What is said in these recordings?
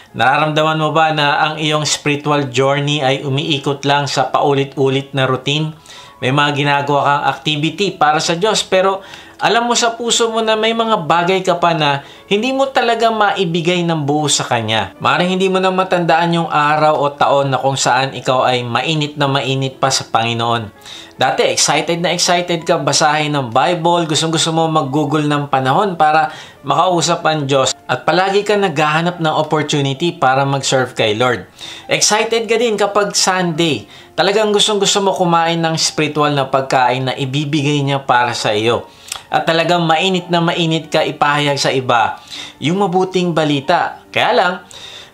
Nararamdaman mo ba na ang iyong spiritual journey ay umiikot lang sa paulit-ulit na routine? May mga ginagawa kang activity para sa Diyos, pero alam mo sa puso mo na may mga bagay ka pa na hindi mo talaga maibigay ng buo sa Kanya. Maaaring hindi mo na matandaan yung araw o taon na kung saan ikaw ay mainit na mainit pa sa Panginoon. Dati, excited na excited ka basahin ng Bible, gustong-gusto mo mag-google ng panahon para makausap ang Diyos at palagi ka naghahanap ng opportunity para mag-serve kay Lord. Excited ka din kapag Sunday. Talagang gustong-gusto mo kumain ng spiritual na pagkain na ibibigay niya para sa iyo. At talagang mainit na mainit ka ipahayag sa iba yung mabuting balita. Kaya lang,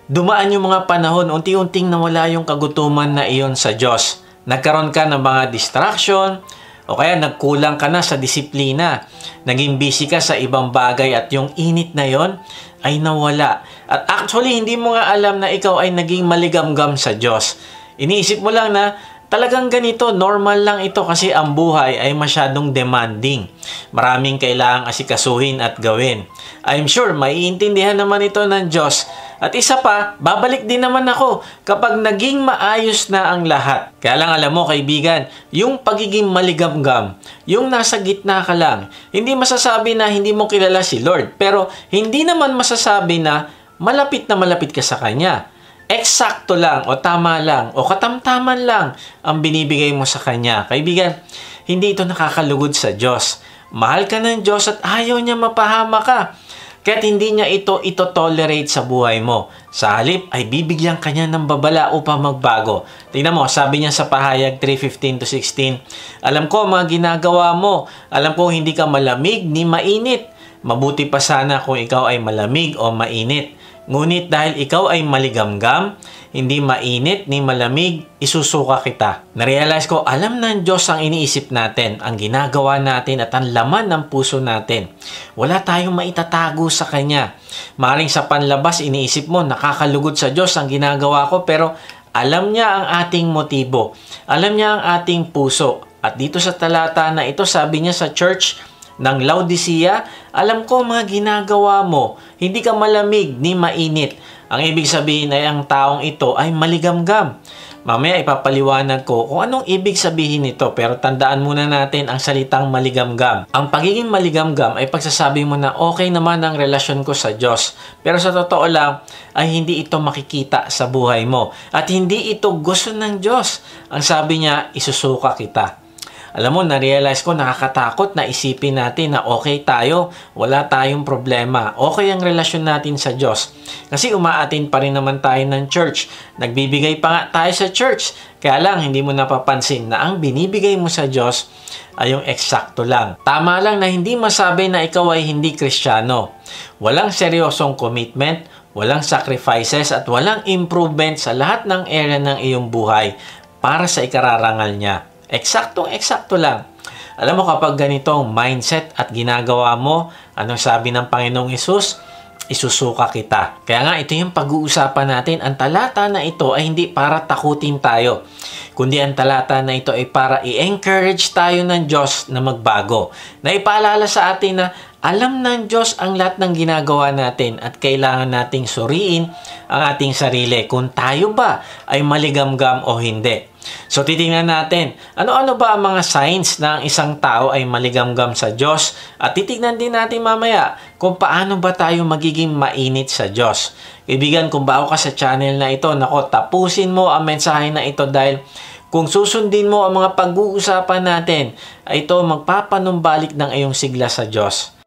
dumaan yung mga panahon, unti-unting nawala yung kagutuman na iyon sa Diyos. Nagkaroon ka ng mga distraction, o kaya nagkulang ka na sa disiplina. Naging busy ka sa ibang bagay at yung init na yon ay nawala. At actually, hindi mo nga alam na ikaw ay naging maligamgam sa Diyos. Iniisip mo lang na talagang ganito, normal lang ito kasi ang buhay ay masyadong demanding. Maraming kailangang asikasuhin at gawin. I'm sure maiintindihan naman ito ng Diyos. At isa pa, babalik din naman ako kapag naging maayos na ang lahat. Kaya lang alam mo kaibigan, yung pagiging maligamgam, yung nasa gitna ka lang, hindi masasabi na hindi mo kilala si Lord. Pero hindi naman masasabi na malapit ka sa Kanya. Eksakto lang o tama lang o katamtaman lang ang binibigay mo sa Kanya. Kaibigan, hindi ito nakakalugod sa Diyos. Mahal ka ng Diyos at ayaw niya mapahama ka. Kaya't hindi niya ito tolerate sa buhay mo. Sa halip ay bibigyan kanya ng babala upang magbago. Tingnan mo, sabi niya sa pahayag 3:15-16, alam ko mga ginagawa mo. Alam ko hindi ka malamig ni mainit. Mabuti pa sana kung ikaw ay malamig o mainit. Ngunit dahil ikaw ay maligamgam, hindi mainit ni malamig, isusuka kita. Narealize ko, alam ng Diyos ang iniisip natin, ang ginagawa natin at ang laman ng puso natin. Wala tayong maitatago sa Kanya. Maring sa panlabas, iniisip mo, nakakalugod sa Diyos ang ginagawa ko, pero alam niya ang ating motibo. Alam niya ang ating puso. At dito sa talata na ito, sabi niya sa church ng Laodicea, alam ko mga ginagawa mo, hindi ka malamig ni mainit. Ang ibig sabihin ay ang taong ito ay maligamgam. Mamaya ipapaliwanag ko kung anong ibig sabihin nito, pero tandaan muna natin ang salitang maligamgam. Ang pagiging maligamgam ay pagsasabi mo na okay naman ang relasyon ko sa Diyos, pero sa totoo lang ay hindi ito makikita sa buhay mo at hindi ito gusto ng Diyos. Ang sabi niya, isusuka kita. Alam mo, na-realize ko, nakakatakot na isipin natin na okay tayo, wala tayong problema, okay ang relasyon natin sa Diyos. Kasi umaatin pa rin naman tayo ng church. Nagbibigay pa nga tayo sa church. Kaya lang, hindi mo napapansin na ang binibigay mo sa Diyos ay yung eksakto lang. Tama lang na hindi masabi na ikaw ay hindi Kristiyano. Walang seryosong commitment, walang sacrifices, at walang improvement sa lahat ng area ng iyong buhay para sa ikararangal niya. Eksaktong-eksakto lang. Alam mo kapag ganitong mindset at ginagawa mo, anong sabi ng Panginoong Hesus? Isusuka kita. Kaya nga ito yung pag-uusapan natin. Ang talata na ito ay hindi para takutin tayo, kundi ang talata na ito ay para i-encourage tayo ng Diyos na magbago. Na ipaalala sa atin na alam ng Diyos ang lahat ng ginagawa natin at kailangan nating suriin ang ating sarili kung tayo ba ay maligamgam o hindi. So titingnan natin, ano-ano ba ang mga signs na ang isang tao ay maligamgam sa Diyos? At titingnan din natin mamaya kung paano ba tayo magiging mainit sa Diyos. Kaibigan, kung bago ka sa channel na ito, nako, tapusin mo ang mensahe na ito dahil kung susundin mo ang mga pag-uusapan natin, ay ito magpapanumbalik ng iyong sigla sa Diyos.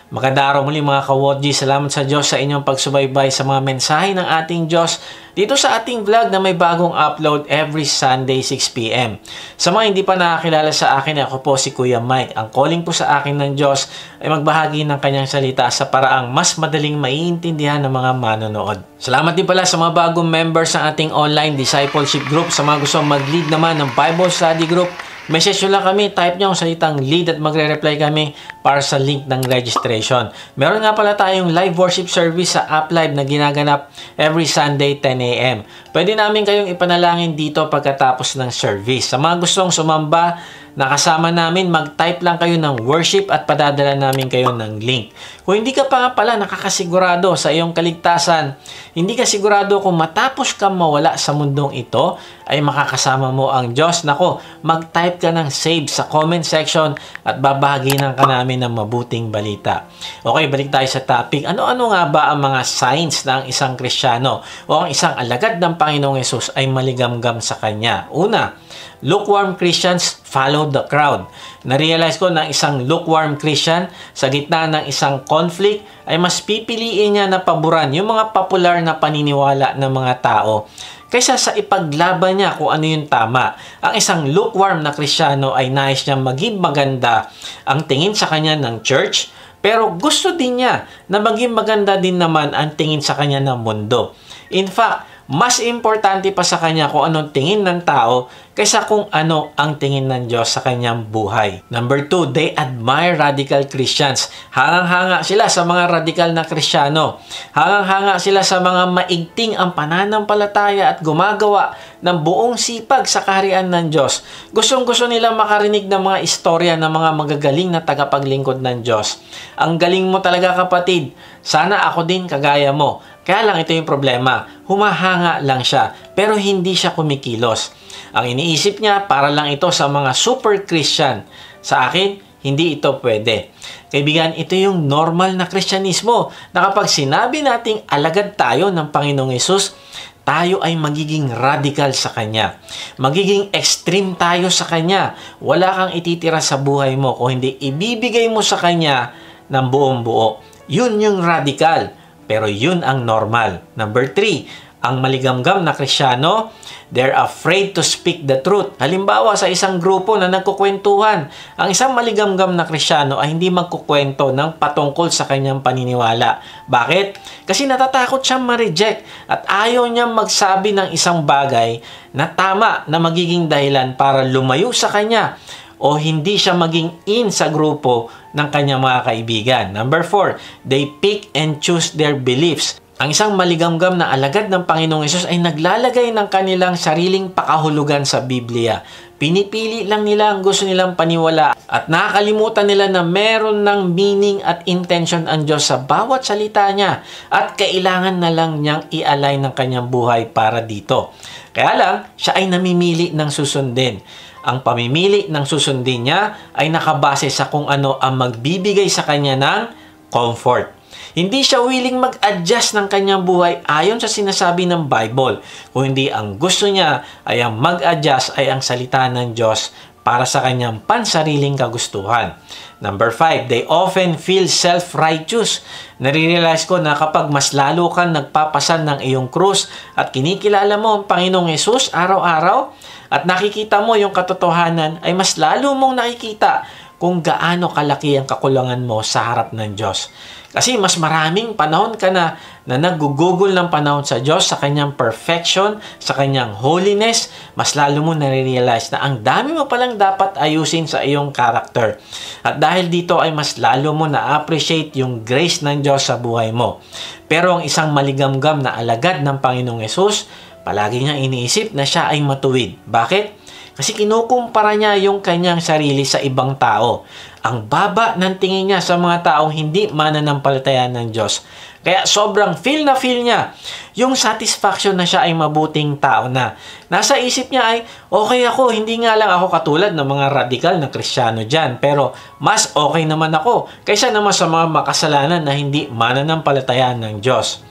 Magandang araw muli mga ka-Wodji. Salamat sa Diyos sa inyong pagsubaybay sa mga mensahe ng ating Diyos dito sa ating vlog na may bagong upload every Sunday 6 p.m. Sa mga hindi pa nakakilala sa akin, ako po si Kuya Mike. Ang calling po sa akin ng Diyos ay magbahagi ng kanyang salita sa paraang mas madaling maiintindihan ng mga manonood. Salamat din pala sa mga bagong members ng ating online discipleship group. Sa mga gusto mag-lead naman ng Bible study group, message nyo lang kami, type nyo ang salitang lead at magre-reply kami para sa link ng registration. Meron nga pala tayong live worship service sa App Live na ginaganap every Sunday 10 a.m. Pwede namin kayong ipanalangin dito pagkatapos ng service. Sa mga gustong sumamba nakasama namin, mag-type lang kayo ng worship at padadala namin kayo ng link. Kung hindi ka pa nga pala nakakasigurado sa iyong kaligtasan, hindi ka sigurado kung matapos kang mawala sa mundong ito, ay makakasama mo ang Diyos. Nako, mag-type ka ng save sa comment section at babahaginan ka namin ng mabuting balita. Okay, balik tayo sa topic. Ano-ano nga ba ang mga signs na ang isang Kristiyano o ang isang alagad ng Panginoong Hesus ay maligamgam sa Kanya? Una, lukewarm Christians follow the crowd. Na-realize ko na isang lukewarm Christian sa gitna ng isang conflict ay mas pipiliin niya na paboran yung mga popular na paniniwala ng mga tao kaysa sa ipaglaban niya kung ano yung tama. Ang isang lukewarm na Kristiyano ay nais niya maging maganda ang tingin sa kanya ng church, pero gusto din niya na maging maganda din naman ang tingin sa kanya ng mundo. In fact, mas importante pa sa kanya kung anong tingin ng tao kaysa kung ano ang tingin ng Diyos sa kanyang buhay. Number 2, they admire radical Christians. Hangang-hanga sila sa mga radical na Kristiyano. Hangang-hanga sila sa mga maigting ang pananampalataya at gumagawa ng buong sipag sa kaharian ng Diyos. Gustong-gusto nila makarinig ng mga istorya ng mga magagaling na tagapaglingkod ng Diyos. Ang galing mo talaga, kapatid. Sana ako din kagaya mo. Kaya lang ito yung problema, humahanga lang siya, pero hindi siya kumikilos. Ang iniisip niya, para lang ito sa mga super Christian. Sa akin, hindi ito pwede. Kaibigan, ito yung normal na Kristyanismo, na kapag sinabi nating alagad tayo ng Panginoong Hesus, tayo ay magiging radical sa Kanya. Magiging extreme tayo sa Kanya. Wala kang ititira sa buhay mo kung hindi ibibigay mo sa Kanya ng buong buo. Yun yung radical. Pero yun ang normal. Number 3, ang maligamgam na Kristiyano, they're afraid to speak the truth. Halimbawa, sa isang grupo na nagkukwentuhan, ang isang maligamgam na Kristiyano ay hindi magkukwento ng patungkol sa kanyang paniniwala. Bakit? Kasi natatakot siyang ma-reject at ayaw niyang magsabi ng isang bagay na tama na magiging dahilan para lumayo sa kanya o hindi siya maging in sa grupo ng kanyang mga kaibigan. Number 4, they pick and choose their beliefs. Ang isang maligamgam na alagad ng Panginoong Hesus ay naglalagay ng kanilang sariling pakahulugan sa Biblia. Pinipili lang nila ang gusto nilang paniwala at nakakalimutan nila na meron ng meaning at intention ang Diyos sa bawat salita niya at kailangan na lang niyang i-align ng kanyang buhay para dito. Kaya lang, siya ay namimili ng susundin. Ang pamimili ng susundin niya ay nakabase sa kung ano ang magbibigay sa kanya ng comfort. Hindi siya willing mag-adjust ng kanyang buhay ayon sa sinasabi ng Bible. Kung hindi, ang gusto niya ay ang mag-adjust ay ang salita ng Diyos para sa kanyang pansariling kagustuhan. Number 5, they often feel self-righteous. Nare-realize ko na kapag mas lalo kang nagpapasan ng iyong krus at kinikilala mo ang Panginoong Hesus araw-araw at nakikita mo yung katotohanan, ay mas lalo mong nakikita kung gaano kalaki ang kakulangan mo sa harap ng Diyos. Kasi mas maraming panahon ka na nagugugol ng panahon sa Diyos, sa kanyang perfection, sa kanyang holiness, mas lalo mo nare-realize na ang dami mo palang dapat ayusin sa iyong character. At dahil dito ay mas lalo mo na-appreciate yung grace ng Diyos sa buhay mo. Pero ang isang maligamgam na alagad ng Panginoong Hesus, palagi niya iniisip na siya ay matuwid. Bakit? Kasi kinukumpara niya yung kanyang sarili sa ibang tao. Ang baba ng tingin niya sa mga taong hindi mananampalataya ng Diyos. Kaya sobrang feel niya yung satisfaction na siya ay mabuting tao na. Nasa isip niya ay, okay ako, hindi nga lang ako katulad ng mga radikal na Kristiyano dyan. Pero mas okay naman ako kaysa naman sa mga makasalanan na hindi mananampalataya ng Diyos.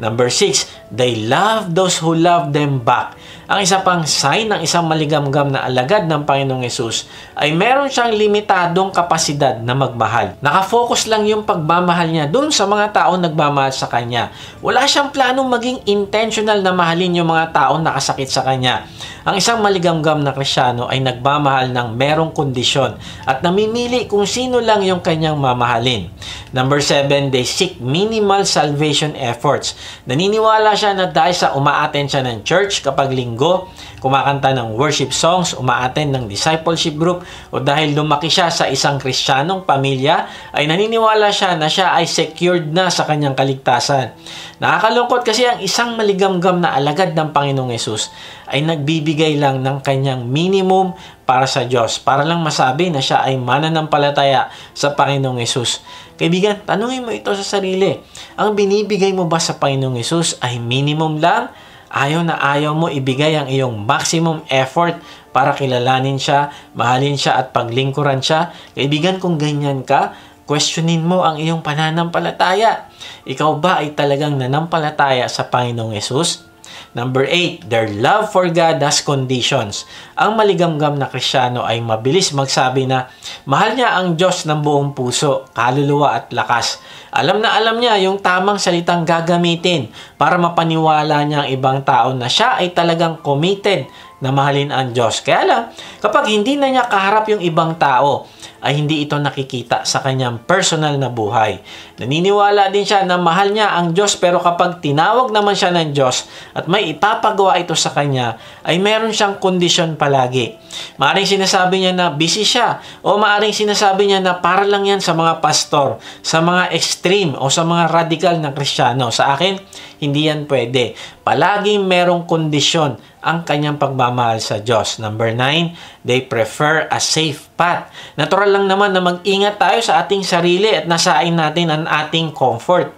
Number 6, they love those who love them back. Ang isa pang sign ng isang maligamgam na alagad ng Panginoong Hesus ay meron siyang limitadong kapasidad na magmahal. Nakafocus lang yung pagmamahal niya dun sa mga taong nagmamahal sa kanya. Wala siyang planong maging intentional na mahalin yung mga taong nakasakit sa kanya. Ang isang maligamgam na Kristiyano ay nagmamahal ng merong kondisyon at namimili kung sino lang yung kanyang mamahalin. Number 7, they seek minimal salvation efforts. Naniniwala siya na dahil sa umaattend siya ng church kapag linggo, kumakanta ng worship songs, umaattend ng discipleship group, o dahil lumaki siya sa isang Kristiyanong pamilya, ay naniniwala siya na siya ay secured na sa kanyang kaligtasan. Nakakalungkot kasi ang isang maligamgam na alagad ng Panginoong Hesus ay nagbibigay lang ng kanyang minimum para sa Diyos, para lang masabi na siya ay mananampalataya sa Panginoong Hesus. Kaibigan, tanungin mo ito sa sarili. Ang binibigay mo ba sa Panginoong Hesus ay minimum lang? Ayaw na ayaw mo ibigay ang iyong maximum effort para kilalanin siya, mahalin siya at paglingkuran siya? Kaibigan, kung ganyan ka, questionin mo ang iyong pananampalataya. Ikaw ba ay talagang nanampalataya sa Panginoong Hesus? Number 8, their love for God has conditions. Ang maligamgam na Kristiyano ay mabilis magsabi na mahal niya ang Diyos ng buong puso, kaluluwa at lakas. Alam na alam niya yung tamang salitang gagamitin para mapaniwala niya ang ibang tao na siya ay talagang committed na mahalin ang Diyos. Kaya lang, kapag hindi na niya kaharap yung ibang tao, ay hindi ito nakikita sa kanyang personal na buhay. Naniniwala din siya na mahal niya ang Diyos, pero kapag tinawag naman siya ng Diyos at may ipapagawa ito sa kanya, ay meron siyang kondisyon palagi. Maaring sinasabi niya na busy siya, o maaring sinasabi niya na para lang yan sa mga pastor, sa mga extreme o sa mga radical na Kristiyano. Sa akin, hindi yan pwede. Palaging merong kondisyon ang kanyang pagmamahal sa Diyos. Number 9, they prefer a safe path. Natural lang naman na mag-ingat tayo sa ating sarili at nasain natin ang ating comfort.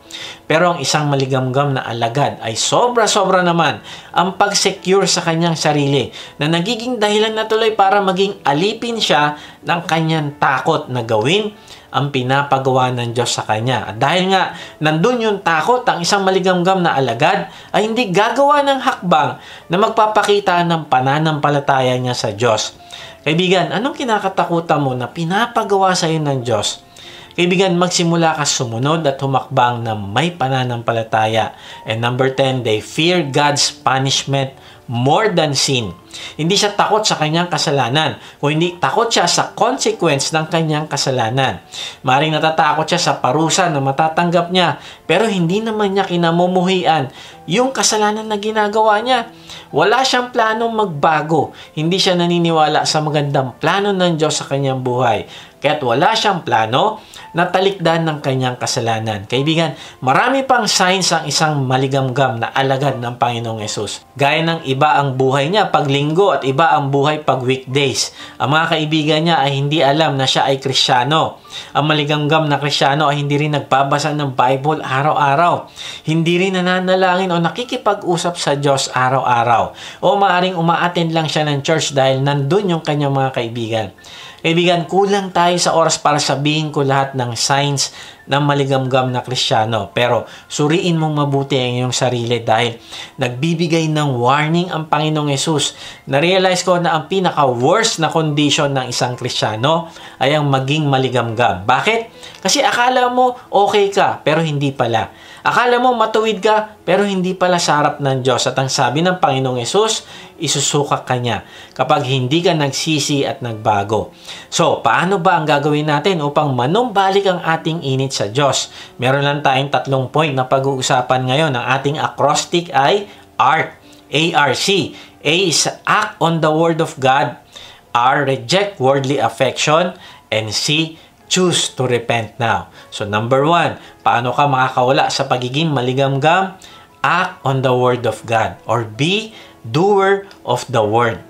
Pero ang isang maligamgam na alagad ay sobra-sobra naman ang pag-secure sa kanyang sarili na nagiging dahilan na tuloy para maging alipin siya ng kanyang takot na gawin ang pinapagawa ng Diyos sa kanya. At dahil nga nandun yung takot, ang isang maligamgam na alagad ay hindi gagawa ng hakbang na magpapakita ng pananampalataya niya sa Diyos. Kaibigan, anong kinakatakutan mo na pinapagawa sa iyo ng Diyos? Kaibigan, magsimula ka sumunod at humakbang na may pananampalataya. And number 10, they fear God's punishment more than sin. Hindi siya takot sa kanyang kasalanan, kundi takot siya sa consequence ng kanyang kasalanan. Maring natatakot siya sa parusa na matatanggap niya, pero hindi naman niya kinamumuhian yung kasalanan na ginagawa niya. Wala siyang planong magbago. Hindi siya naniniwala sa magandang plano ng Diyos sa kanyang buhay. Kaya't wala siyang plano na talikdan ng kanyang kasalanan. Kaibigan, marami pang signs ang isang maligamgam na alagad ng Panginoong Hesus. Gaya ng iba ang buhay niya pag linggo at iba ang buhay pag weekdays. Ang mga kaibigan niya ay hindi alam na siya ay Kristiyano. Ang maligamgam na Kristiyano ay hindi rin nagbabasa ng Bible araw-araw. Hindi rin nananalangin o nakikipag-usap sa Diyos araw-araw. O maaring umaattend lang siya ng church dahil nandun yung kanyang mga kaibigan. Kaibigan, kulang tayo sa oras para sabihin ko lahat ng signs ng maligamgam na Kristiyano. Pero suriin mong mabuti ang iyong sarili dahil nagbibigay ng warning ang Panginoong Hesus. Na-realize ko na ang pinaka-worst na condition ng isang Kristiyano ay ang maging maligamgam. Bakit? Kasi akala mo okay ka, pero hindi pala. Akala mo matuwid ka, pero hindi pala sa harap ng Diyos. At ang sabi ng Panginoong Hesus, isusuka ka niya kapag hindi ka nagsisi at nagbago. So, paano ba ang gagawin natin upang manumbalik ang ating init sa Diyos? Meron lang tayong 3 point na pag-uusapan ngayon. Ang ating acrostic ay ARC. A-R-C. A is act on the Word of God. R, reject worldly affection. And C, choose to repent now. So, number 1, paano ka makakawala sa pagiging maligamgam? Act on the Word of God. Or B, doer of the Word.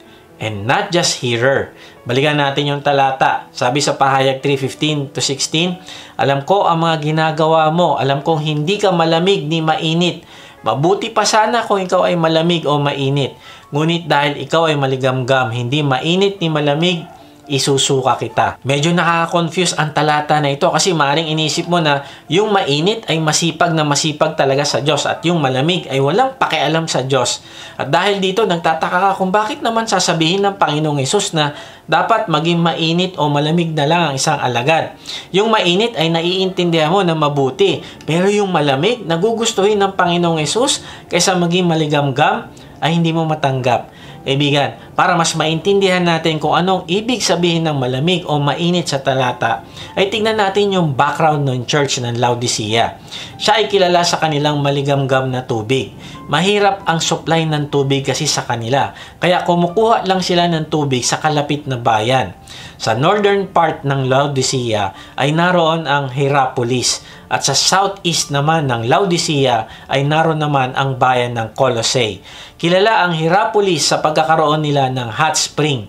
And not just hearer. Balikan natin yung talata. Sabi sa Pahayag 3:15-16, alam ko ang mga ginagawa mo. Alam kong hindi ka malamig ni mainit. Mabuti pa sana kung ikaw ay malamig o mainit. Ngunit dahil ikaw ay maligamgam, hindi mainit ni malamig, isusuka kita. Medyo nakaka-confuse ang talata na ito kasi maaaring inisip mo na yung mainit ay masipag na masipag talaga sa Diyos at yung malamig ay walang pakialam sa Diyos. At dahil dito, nagtataka ka kung bakit naman sasabihin ng Panginoong Hesus na dapat maging mainit o malamig na lang ang isang alagad. Yung mainit ay naiintindihan mo na mabuti, pero yung malamig, nagugustuhin ng Panginoong Hesus kaysa maging maligamgam ay hindi mo matanggap. Kaibigan, para mas maintindihan natin kung anong ibig sabihin ng malamig o mainit sa talata, ay tingnan natin yung background ng church ng Laodicea. Siya ay kilala sa kanilang maligamgam na tubig. Mahirap ang supply ng tubig kasi sa kanila, kaya kumukuha lang sila ng tubig sa kalapit na bayan. Sa northern part ng Laodicea ay naroon ang Hierapolis at sa southeast naman ng Laodicea ay naroon naman ang bayan ng Colossae. Kilala ang Hierapolis sa pagkakaroon nila ng hot spring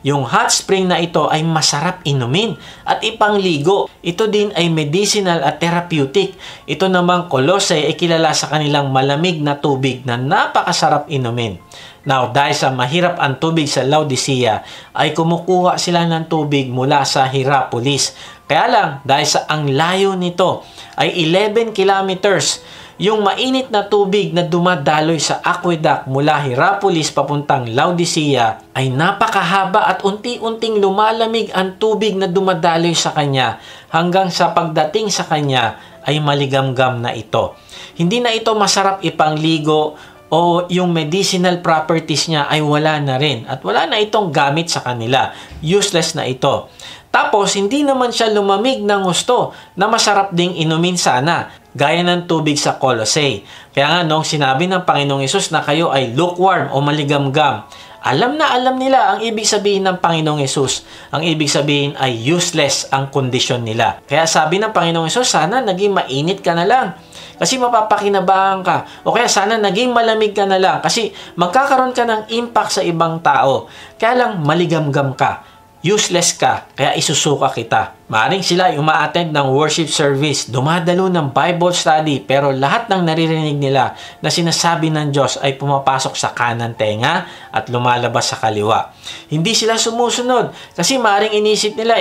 Yung hot spring na ito ay masarap inumin at ipangligo. Ito din ay medicinal at therapeutic. Ito namang Colossae ay kilala sa kanilang malamig na tubig na napakasarap inumin. Now, dahil sa mahirap ang tubig sa Laodicea, ay kumukuha sila ng tubig mula sa Hierapolis. Kaya lang, dahil sa ang layo nito ay 11 kilometers, yung mainit na tubig na dumadaloy sa aqueduct mula Hierapolis papuntang Laodicea ay napakahaba at unti-unting lumalamig ang tubig na dumadaloy sa kanya hanggang sa pagdating sa kanya ay maligamgam na ito. Hindi na ito masarap ipangligo o yung medicinal properties niya ay wala na rin at wala na itong gamit sa kanila. Useless na ito. Tapos, hindi naman siya lumamig ng gusto na masarap ding inumin sana, gaya ng tubig sa Colossae. Kaya nga, nung sinabi ng Panginoong Hesus na kayo ay lukewarm o maligamgam, alam na alam nila ang ibig sabihin ng Panginoong Hesus. Ang ibig sabihin ay useless ang kondisyon nila. Kaya sabi ng Panginoong Hesus, sana naging mainit ka na lang kasi mapapakinabangan ka. O kaya sana naging malamig ka na lang kasi magkakaroon ka ng impact sa ibang tao. Kaya lang maligamgam ka. Useless ka, kaya isusuka kita. Maaring sila ay uma-attend ng worship service, dumadalo ng Bible study, pero lahat ng naririnig nila na sinasabi ng Diyos ay pumapasok sa kanan tenga at lumalabas sa kaliwa. Hindi sila sumusunod kasi maaring inisip nila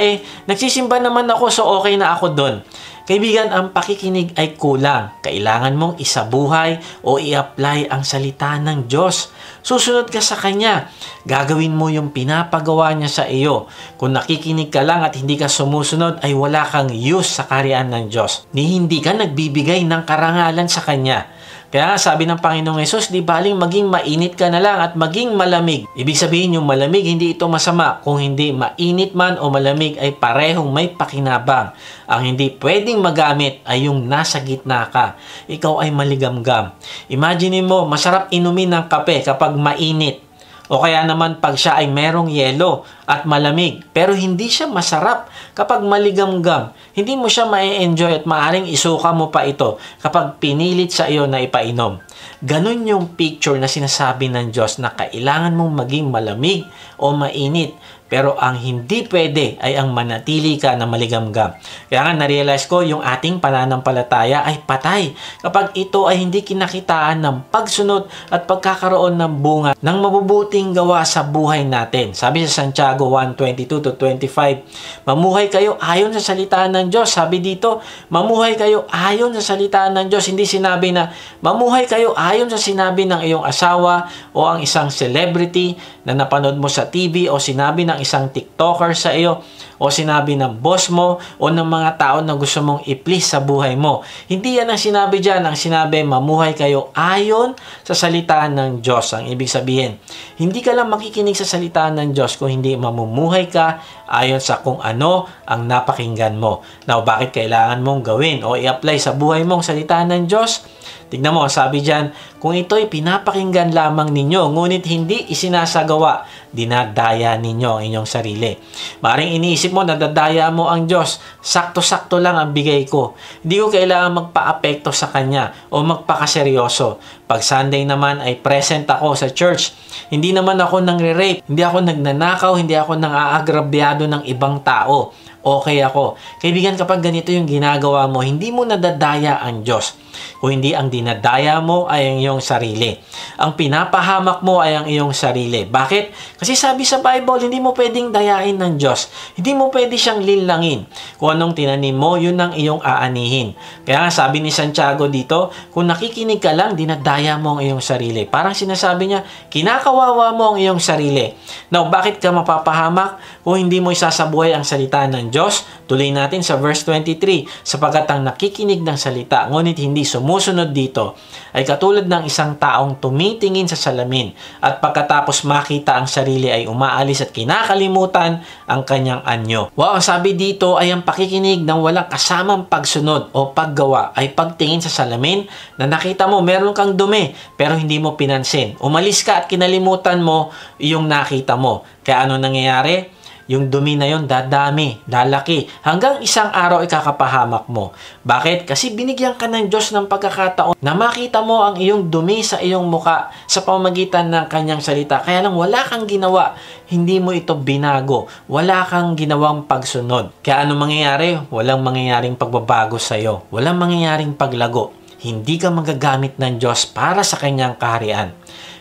nagsisimba naman ako so okay na ako doon. Kaibigan, ang pakikinig ay kulang. Kailangan mong isabuhay o i-apply ang salita ng Diyos. Susunod ka sa Kanya. Gagawin mo yung pinapagawa niya sa iyo. Kung nakikinig ka lang at hindi ka sumusunod, ay wala kang use sa kaharian ng Diyos. Hindi ka nagbibigay ng karangalan sa Kanya. Kaya nga sabi ng Panginoong Hesus, di baling maging mainit ka na lang at maging malamig. Ibig sabihin yung malamig, hindi ito masama. Kung hindi mainit man o malamig ay parehong may pakinabang. Ang hindi pwedeng magamit ay yung nasa gitna ka. Ikaw ay maligamgam. Imagine mo, masarap inumin ng kape kapag mainit. O kaya naman pag siya ay merong yelo at malamig, pero hindi siya masarap kapag maligamgam. Hindi mo siya ma-enjoy at maaaring isuka mo pa ito kapag pinilit sa iyo na ipainom. Ganun yung picture na sinasabi ng Diyos na kailangan mong maging malamig o mainit. Pero ang hindi pwede ay ang manatili ka na maligamgam. Kaya nga na-realize ko yung ating pananampalataya ay patay kapag ito ay hindi kinakitaan ng pagsunod at pagkakaroon ng bunga ng mabubuting gawa sa buhay natin. Sabi sa Santiago 1:22-25, mamuhay kayo ayon sa salita ng Diyos. Sabi dito, mamuhay kayo ayon sa salita ng Diyos. Hindi sinabi na mamuhay kayo ayon sa sinabi ng iyong asawa o ang isang celebrity na napanood mo sa TV o sinabi ng isang TikToker sa iyo o sinabi ng boss mo o ng mga tao na gusto mong i-please sa buhay mo. Hindi yan ang sinabi dyan. Ang sinabi, mamuhay kayo ayon sa salita ng Diyos. Ang ibig sabihin, hindi ka lang makikinig sa salita ng Diyos kung hindi mamumuhay ka ayon sa kung ano ang napakinggan mo. Now, bakit kailangan mong gawin o i-apply sa buhay mong salita ng Diyos? Tignan mo, sabi dyan, kung ito'y pinapakinggan lamang ninyo, ngunit hindi isinasagawa, dinadaya ninyo ang inyong sarili. Maring iniisip mo, nadadaya mo ang Diyos, sakto-sakto lang ang bigay ko. Hindi ko kailangan magpa-apekto sa Kanya o magpakaseryoso. Pag Sunday naman ay present ako sa church, hindi naman ako nangre-rape, hindi ako nagnanakaw, hindi ako nang-aagrabyado ng ibang tao. Okay ako. Kaibigan, kapag ganito yung ginagawa mo, hindi mo nadadaya ang Diyos. Kung hindi, ang dinadaya mo ay ang iyong sarili. Ang pinapahamak mo ay ang iyong sarili. Bakit? Kasi sabi sa Bible, hindi mo pwedeng dayain ng Diyos. Hindi mo pwede siyang linlangin. Kung anong tinanim mo, yun ang iyong aanihin. Kaya nga sabi ni Santiago dito, kung nakikinig ka lang, dinadaya mo ang iyong sarili. Parang sinasabi niya, kinakawawa mo ang iyong sarili. Now, bakit ka mapapahamak kung hindi mo isasabuhay ang salita ng Diyos? Tuloy natin sa verse 23, sapagkat ang nakikinig ng salita, ngunit hindi sumusunod dito, ay katulad ng isang taong tumitingin sa salamin at pagkatapos makita ang sarili ay umaalis at kinakalimutan ang kanyang anyo. Wow, ang sabi dito ay ang pakikinig ng walang kasamang pagsunod o paggawa ay pagtingin sa salamin na nakita mo meron kang dumi pero hindi mo pinansin. Umalis ka at kinalimutan mo yung nakita mo. Kaya ano nangyayari? yung dumi na yon dadami, lalaki, hanggang isang araw ikakapahamak mo. Bakit? Kasi binigyan ka ng Diyos ng pagkakataon na makita mo ang iyong dumi sa iyong muka sa pamamagitan ng kanyang salita. Kaya lang wala kang ginawa, hindi mo ito binago, wala kang ginawang pagsunod. Kaya ano mangyayari? Walang mangyayaring pagbabago sa iyo, walang mangyayaring paglago. Hindi ka magagamit ng Diyos para sa kanyang kaharian.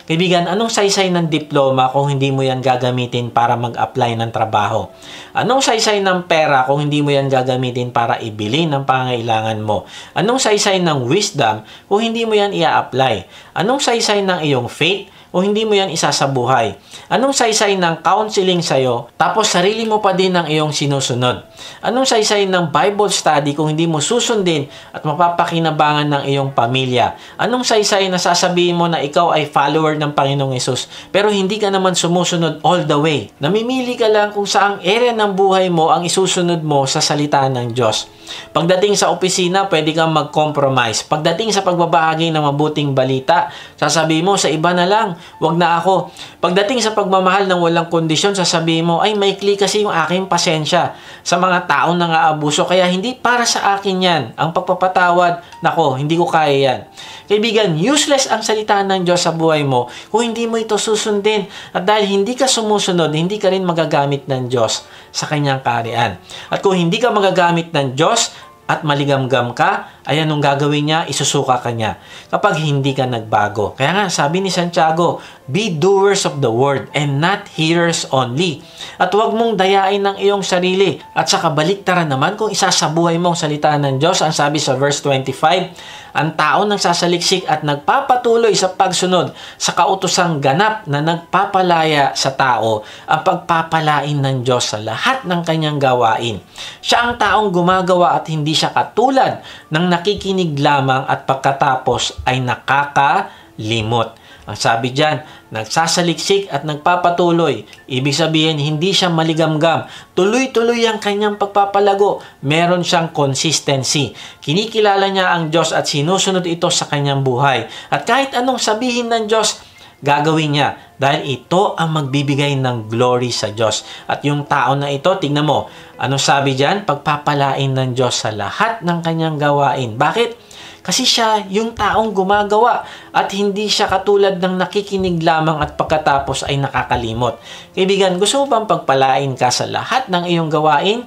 Kaibigan, anong saysay ng diploma kung hindi mo yan gagamitin para mag-apply ng trabaho? Anong saysay ng pera kung hindi mo yan gagamitin para ibili ng pangangailangan mo? Anong saysay ng wisdom kung hindi mo yan ia-apply? Anong saysay ng iyong faith o hindi mo yan isasabuhay? Anong saysay ng counseling sa'yo, tapos sarili mo pa din ang iyong sinusunod? Anong saysay ng Bible study kung hindi mo susundin at mapapakinabangan ng iyong pamilya? Anong saysay na sasabihin mo na ikaw ay follower ng Panginoong Hesus, pero hindi ka naman sumusunod all the way? Namimili ka lang kung saang area ng buhay mo ang isusunod mo sa salita ng Diyos. Pagdating sa opisina, pwede kang mag-compromise. Pagdating sa pagbabahagi ng mabuting balita, sasabihin mo, sa iba na lang, wag na ako. Pagdating sa pagmamahal ng walang kondisyon, sasabihin mo, ay maikli kasi yung aking pasensya sa mga taong nang-aabuso, kaya hindi para sa akin yan. Ang pagpapatawad, nako, hindi ko kaya yan. Kaibigan, useless ang salita ng Diyos sa buhay mo kung hindi mo ito susundin. At dahil hindi ka sumusunod, hindi ka rin magagamit ng Diyos sa kanyang kaharian. At kung hindi ka magagamit ng Diyos at maligamgam ka, ay anong gagawin niya? Isusuka ka niya kapag hindi ka nagbago. Kaya nga, sabi ni Santiago, be doers of the word and not hearers only. At huwag mong dayain ng iyong sarili. At sa kabaliktaran naman, kung isasabuhay mo ang salita ng Diyos, ang sabi sa verse 25, ang tao nang sasaliksik at nagpapatuloy sa pagsunod sa kautosang ganap na nagpapalaya sa tao, ang pagpapalain ng Diyos sa lahat ng kanyang gawain. Siya ang taong gumagawa at hindi siya katulad ng nakikinig lamang at pagkatapos ay nakakalimot. Ang sabi dyan, nagsasaliksik at nagpapatuloy. Ibig sabihin, hindi siya maligamgam. Tuloy-tuloy ang kanyang pagpapalago. Meron siyang consistency. Kinikilala niya ang Diyos at sinusunod ito sa kanyang buhay. At kahit anong sabihin ng Diyos, gagawin niya. Dahil ito ang magbibigay ng glory sa Diyos. At yung tao na ito, tingnan mo, ano sabi dyan? Pagpapalain ng Diyos sa lahat ng kanyang gawain. Bakit? Kasi siya yung taong gumagawa at hindi siya katulad ng nakikinig lamang at pagkatapos ay nakakalimot. Kaibigan, gusto mo bang pagpalain ka sa lahat ng iyong gawain?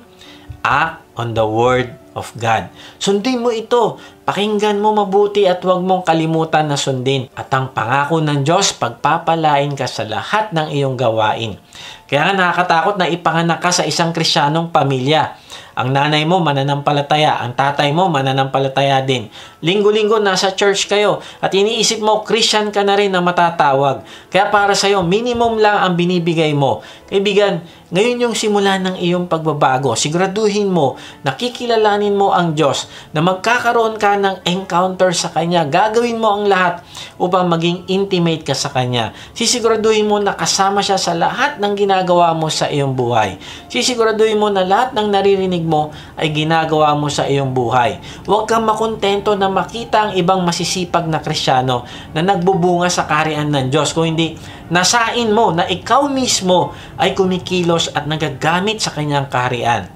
Act on the Word of God. Sundin mo ito. Pakinggan mo mabuti at huwag mong kalimutan na sundin. At ang pangako ng Diyos, pagpapalain ka sa lahat ng iyong gawain. Kaya nga nakakatakot na ipanganak ka sa isang Kristiyanong pamilya. Ang nanay mo mananampalataya, ang tatay mo mananampalataya din. Linggo-linggo nasa church kayo at iniisip mo Christian ka na rin na matatawag. Kaya para sa'yo, minimum lang ang binibigay mo. Kaibigan, ngayon yung simula ng iyong pagbabago. Siguraduhin mo, nakikilalanin mo ang Diyos, na magkakaroon ka ng encounter sa Kanya. Gagawin mo ang lahat upang maging intimate ka sa Kanya. Sisiguraduhin mo na kasama siya sa lahat ng ginagawa mo sa iyong buhay. Sisiguraduhin mo na lahat ng naririnig mo ay ginagawa mo sa iyong buhay. Huwag kang makontento na makita ang ibang masisipag na Kristiyano na nagbubunga sa kaharian ng Diyos. Kung hindi, nasain mo na ikaw mismo ay kumikilos at nagagamit sa kanyang kaharian.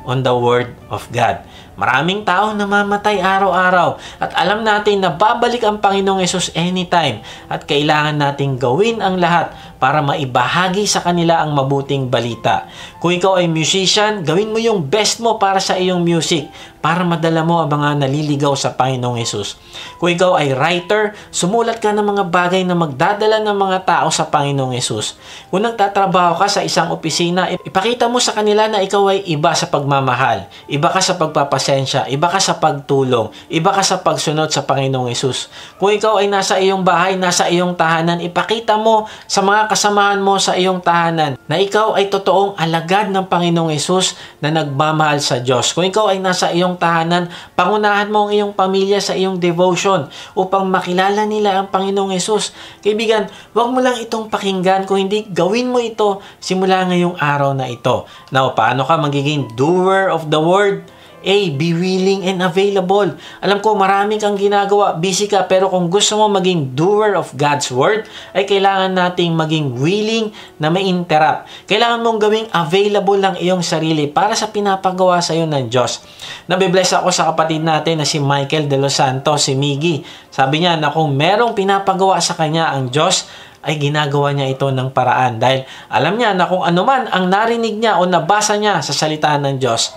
On the Word of God. Maraming tao namamatay araw-araw at alam natin na babalik ang Panginoong Hesus anytime at kailangan nating gawin ang lahat para maibahagi sa kanila ang mabuting balita. Kung ikaw ay musician, gawin mo yung best mo para sa iyong music para madala mo ang mga naliligaw sa Panginoong Hesus. Kung ikaw ay writer, sumulat ka ng mga bagay na magdadala ng mga tao sa Panginoong Hesus. Kung nagtatrabaho ka sa isang opisina, ipakita mo sa kanila na ikaw ay iba sa pagmamahal, iba ka sa pagpapasensya, iba ka sa pagtulong, iba ka sa pagsunod sa Panginoong Hesus. Kung ikaw ay nasa iyong bahay, nasa iyong tahanan, ipakita mo sa mga kasamahan mo sa iyong tahanan na ikaw ay totoong alagad ng Panginoong Hesus na nagmamahal sa Diyos. Kung ikaw ay nasa iyong tahanan, pangunahan mo ang iyong pamilya sa iyong devotion upang makilala nila ang Panginoong Hesus. Kaibigan, huwag mo lang itong pakinggan, kung hindi, gawin mo ito simula ngayong araw na ito. Now, paano ka magiging doer of the word? A. Be willing and available. Alam ko marami kang ginagawa, busy ka, pero kung gusto mo maging doer of God's Word, ay kailangan nating maging willing na ma-interrupt. Kailangan mong gawing available ng iyong sarili para sa pinapagawa sa iyo ng Diyos. Nabibless ako sa kapatid natin na si Michael De Los Santos, si Miggy. Sabi niya na kung merong pinapagawa sa kanya ang Diyos, ay ginagawa niya ito ng paraan. Dahil alam niya na kung ano man ang narinig niya o nabasa niya sa salita ng Diyos,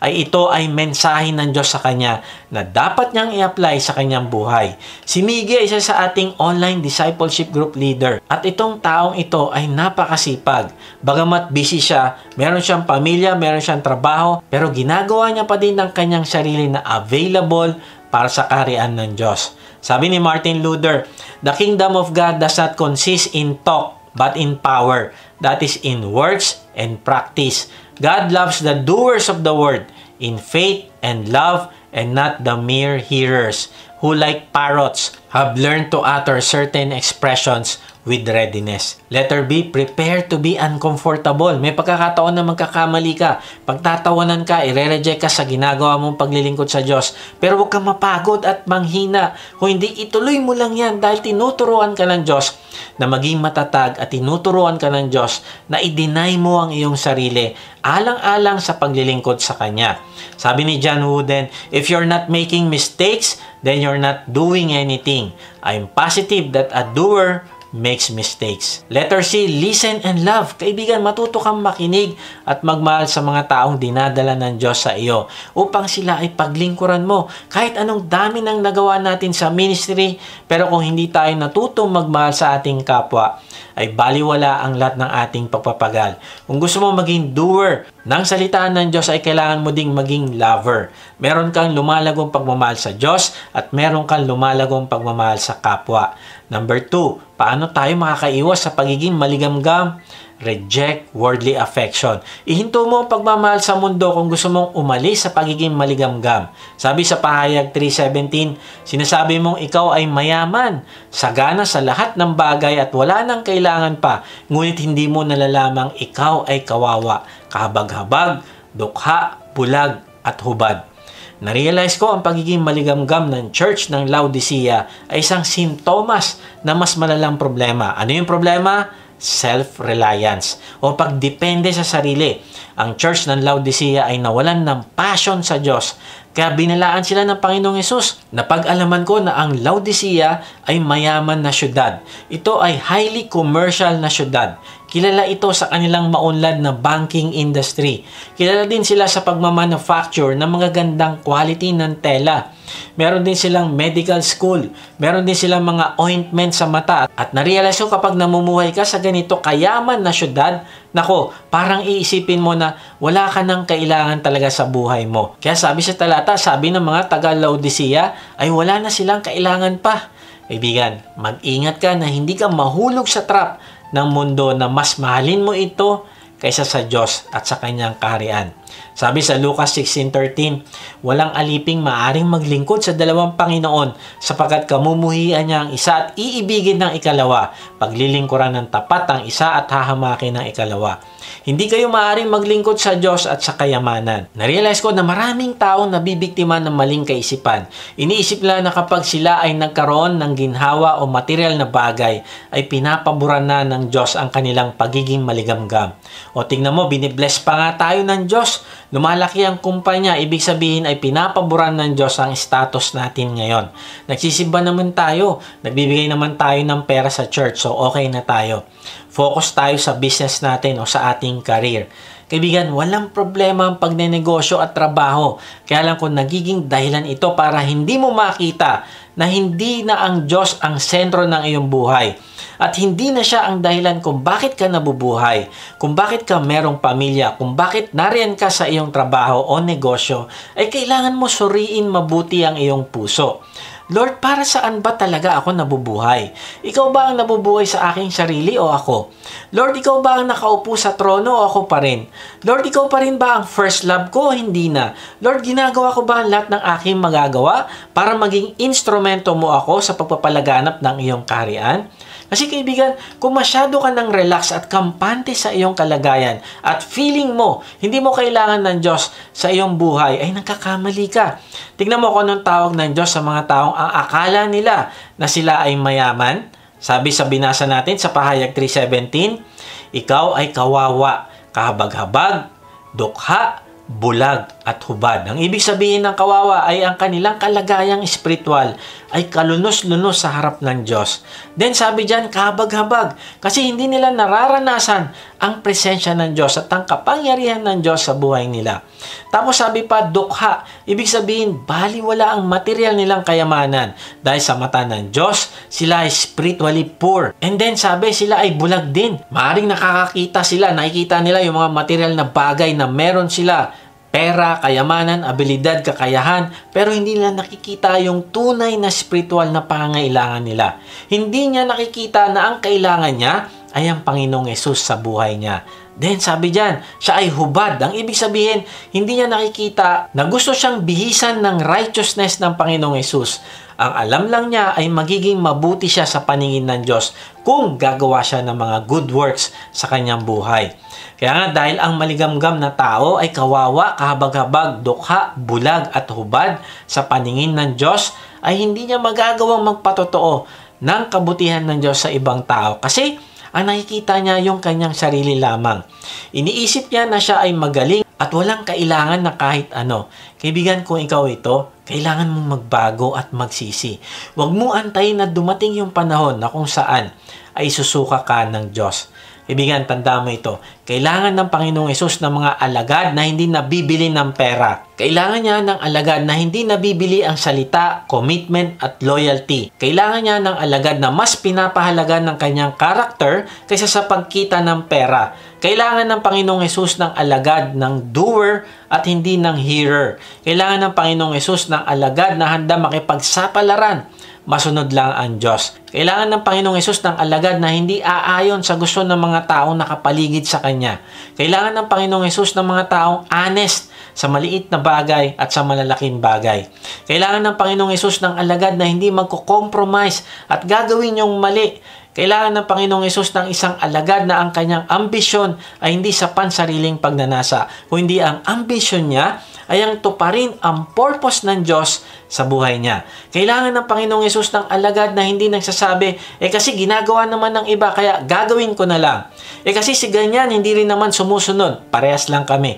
ay ito ay mensahe ng Diyos sa kanya na dapat niyang i-apply sa kanyang buhay. Si Miggy ay isa sa ating online discipleship group leader. At itong taong ito ay napakasipag. Bagamat busy siya, meron siyang pamilya, meron siyang trabaho, pero ginagawa niya pa din ng kanyang sarili na available para sa kaharian ng Diyos. Sabi ni Martin Luther, "The kingdom of God does not consist in talk, but in power. That is in words and practice. God loves the doers of the word, in faith and love, and not the mere hearers, who like parrots have learned to utter certain expressions with readiness." Letter B, prepare to be uncomfortable. May pagkakataon na magkakamali ka. Pagtatawanan ka, ire-reject ka sa ginagawa mong paglilingkod sa Diyos. Pero huwag kang mapagod at manghina. Kung hindi, ituloy mo lang yan dahil tinuturuan ka ng Diyos na maging matatag at tinuturuan ka ng Diyos na i-deny mo ang iyong sarili alang-alang sa paglilingkod sa Kanya. Sabi ni John Wooden, "If you're not making mistakes, then you're not doing anything. I'm positive that a doer makes mistakes." Letter C, listen and love. Kaibigan, matuto kang makinig at magmahal sa mga taong dinadala ng Diyos sa iyo upang sila ay paglingkuran mo. Kahit anong dami ng nagawa natin sa ministry, pero kung hindi tayo natutong magmahal sa ating kapwa, ay baliwala ang lahat ng ating pagpapagal. Kung gusto mo maging doer ng salitaan ng Diyos, ay kailangan mo ding maging lover. Meron kang lumalagong pagmamahal sa Diyos at meron kang lumalagong pagmamahal sa kapwa. Number 2, paano tayo makakaiwas sa pagiging maligamgam? Reject worldly affection. Ihinto mo ang pagmamahal sa mundo kung gusto mong umalis sa pagiging maligamgam. Sabi sa Pahayag 3:17, sinasabi mong ikaw ay mayaman, sagana sa lahat ng bagay at wala nang kailangan pa, ngunit hindi mo nalalamang ikaw ay kawawa, kahabag-habag, dukha, bulag at hubad. Narealize ko ang pagiging maligamgam ng church ng Laodicea ay isang sintomas na mas malalang problema. Ano yung problema? Self-reliance o pagdepende sa sarili. Ang church ng Laodicea ay nawalan ng passion sa Diyos. Kaya binalaan sila ng Panginoong Hesus. Napag-alaman ko na ang Laodicea ay mayaman na syudad. Ito ay highly commercial na syudad. Kilala ito sa kanilang maunlad na banking industry. Kilala din sila sa pagmamanufacture ng mga gandang quality ng tela. Meron din silang medical school. Meron din silang mga ointment sa mata. At narealize ko kapag namumuhay ka sa ganito kayaman na syudad, nako, parang iisipin mo na wala ka nang kailangan talaga sa buhay mo. Kaya sabi sa talata, sabi ng mga taga-Laodicea ay wala na silang kailangan pa. Kaibigan, mag-ingat ka na hindi ka mahulog sa trap ng mundo na mas mahalin mo ito kaysa sa Diyos at sa kanyang kaharian. Sabi sa Lucas 16:13, walang aliping maaring maglingkod sa dalawang Panginoon sapagkat kamumuhian niya ang isa at iibigin ng ikalawa, paglilingkuran ng tapat ang isa at hahamakin ng ikalawa. Hindi kayo maaaring maglingkod sa Diyos at sa kayamanan. Narealize ko na maraming taong nabibiktima ng maling kaisipan. Iniisip nila na kapag sila ay nagkaroon ng ginhawa o material na bagay, ay pinapaboran na ng Diyos ang kanilang pagiging maligamgam. O tingnan mo, binibless pa nga tayo ng Diyos. Lumalaki ang kumpanya, ibig sabihin ay pinapaboran ng Diyos ang status natin ngayon. Nagsisimba naman tayo, nagbibigay naman tayo ng pera sa church, so okay na tayo. Focus tayo sa business natin o sa ating career. Kaibigan, walang problema ang pagnenegosyo at trabaho. Kaya lang kung nagiging dahilan ito para hindi mo makita na hindi na ang Diyos ang sentro ng iyong buhay. At hindi na siya ang dahilan kung bakit ka nabubuhay, kung bakit ka merong pamilya, kung bakit nariyan ka sa iyong trabaho o negosyo, ay kailangan mo suriin mabuti ang iyong puso. Lord, para saan ba talaga ako nabubuhay? Ikaw ba ang nabubuhay sa aking sarili o ako? Lord, ikaw ba ang nakaupo sa trono o ako pa rin? Lord, ikaw pa rin ba ang first love ko o hindi na? Lord, ginagawa ko ba ang lahat ng aking magagawa para maging instrumento mo ako sa pagpapalaganap ng iyong kaharian? Kasi kaibigan, kung masyado ka ng relax at kampante sa iyong kalagayan at feeling mo, hindi mo kailangan ng Diyos sa iyong buhay, ay nagkakamali ka. Tingnan mo kung anong tawag ng Diyos sa mga taong ang akala nila na sila ay mayaman. Sabi sa binasa natin sa Pahayag 3:17, ikaw ay kawawa, kahabag-habag, dukha, bulag at hubad. Ang ibig sabihin ng kawawa ay ang kanilang kalagayang espiritual ay kalunos-lunos sa harap ng Diyos. Then sabi diyan, kahabag-habag, kasi hindi nila nararanasan ang presensya ng Diyos at ang kapangyarihan ng Diyos sa buhay nila. Tapos sabi pa, dukha, ibig sabihin, baliwala ang material nilang kayamanan. Dahil sa mata ng Diyos, sila ay spiritually poor. And then sabi, sila ay bulag din. Maaring nakakakita sila, nakikita nila yung mga material na bagay na meron sila. Pera, kayamanan, abilidad, kakayahan, pero hindi nila nakikita yung tunay na spiritual na pangangailangan nila. Hindi niya nakikita na ang kailangan niya ay ang Panginoong Hesus sa buhay niya. Then sabi diyan, siya ay hubad. Ang ibig sabihin, hindi niya nakikita na gusto siyang bihisan ng righteousness ng Panginoong Hesus. Ang alam lang niya ay magiging mabuti siya sa paningin ng Diyos kung gagawa siya ng mga good works sa kanyang buhay. Kaya nga dahil ang maligamgam na tao ay kawawa, kahabag-habag, dukha, bulag at hubad sa paningin ng Diyos, ay hindi niya magagawang magpatotoo ng kabutihan ng Diyos sa ibang tao. Kasi ang nakikita niya yung kanyang sarili lamang. Iniisip niya na siya ay magaling at walang kailangan na kahit ano. Kaibigan, kung ikaw ito, kailangan mong magbago at magsisi. Huwag mo antayin na dumating yung panahon na kung saan ay susuka ka ng Diyos. Kaibigan, tanda mo ito. Kailangan ng Panginoong Hesus ng mga alagad na hindi nabibili ng pera. Kailangan niya ng alagad na hindi nabibili ang salita, commitment at loyalty. Kailangan niya ng alagad na mas pinapahalaga ng kanyang karakter kaysa sa pagkita ng pera. Kailangan ng Panginoong Hesus ng alagad ng doer at hindi ng hearer. Kailangan ng Panginoong Hesus ng alagad na handa makipagsapalaran. Masunod lang ang Diyos. Kailangan ng Panginoong Hesus ng alagad na hindi aayon sa gusto ng mga taong nakapaligid sa Kanya. Kailangan ng Panginoong Hesus ng mga taong honest sa maliit na bagay at sa malalaking bagay. Kailangan ng Panginoong Hesus ng alagad na hindi magko-compromise at gagawin yung mali. Kailangan ng Panginoong Hesus ng isang alagad na ang kanyang ambisyon ay hindi sa pansariling pagnanasa, kundi ang ambisyon niya ay ang tuparin ang purpose ng Diyos sa buhay niya. Kailangan ng Panginoong Hesus ng alagad na hindi nagsasabi, kasi ginagawa naman ng iba, kaya gagawin ko na lang. Kasi si ganyan, hindi rin naman sumusunod. Parehas lang kami.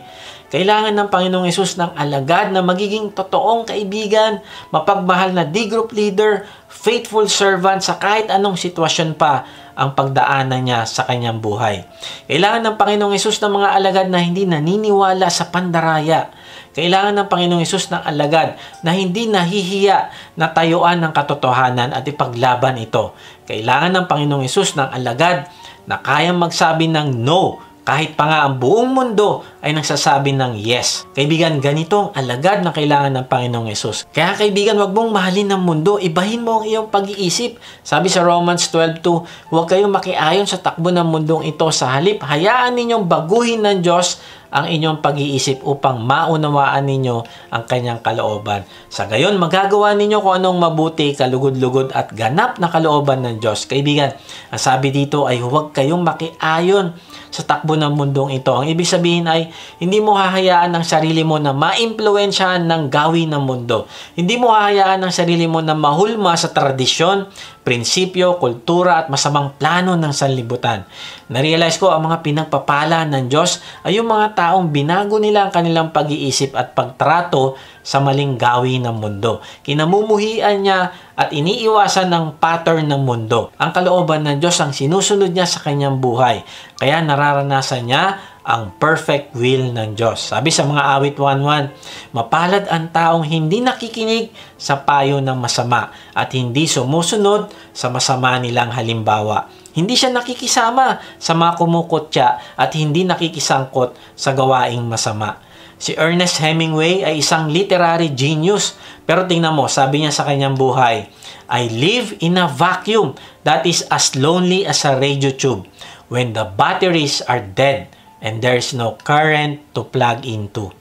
Kailangan ng Panginoong Hesus ng alagad na magiging totoong kaibigan, mapagmahal na D-group leader, faithful servant sa kahit anong sitwasyon pa ang pagdaanan niya sa kanyang buhay. Kailangan ng Panginoong Hesus ng mga alagad na hindi naniniwala sa pandaraya. Kailangan ng Panginoong Hesus ng alagad na hindi nahihiya na tayuan ng katotohanan at ipaglaban ito. Kailangan ng Panginoong Hesus ng alagad na kayang magsabi ng no kahit pa nga ang buong mundo ay nagsasabi ng yes. Kaibigan, ganito ang alagad na kailangan ng Panginoong Hesus. Kaya kaibigan, wag mong mahalin ng mundo, ibahin mo ang iyong pag-iisip. Sabi sa Romans 12:2, huwag kayong makiayon sa takbo ng mundong ito. Sa halip, hayaan ninyong baguhin ng Diyos ang inyong pag-iisip upang maunawaan ninyo ang kanyang kalooban. Sa gayon, magagawa ninyo kung anong mabuti, kalugod-lugod at ganap na kalooban ng Diyos. Kaibigan, ang sabi dito ay huwag kayong makiayon sa takbo ng mundong ito. Ang ibig sabihin ay hindi mo hahayaan ang sarili mo na maimpluwensyahan ng gawin ng mundo. Hindi mo hahayaan ang sarili mo na mahulma sa tradisyon, prinsipyo, kultura at masamang plano ng sanlibutan. Narealize ko ang mga pinagpapala ng Diyos ay yung mga taong binago nila ang kanilang pag-iisip at pagtrato sa maling gawin ng mundo. Kinamumuhian niya at iniiwasan ng pattern ng mundo. Ang kalooban ng Diyos ang sinusunod niya sa kanyang buhay. Kaya nararanasan niya ang perfect will ng Diyos. Sabi sa mga awit 1:1, mapalad ang taong hindi nakikinig sa payo ng masama at hindi sumusunod sa masama nilang halimbawa. Hindi siya nakikisama sa mga kumukutya at hindi nakikisangkot sa gawaing masama. Si Ernest Hemingway ay isang literary genius. Pero tingnan mo, sabi niya sa kanyang buhay, I live in a vacuum that is as lonely as a radio tube when the batteries are dead and there's no current to plug into.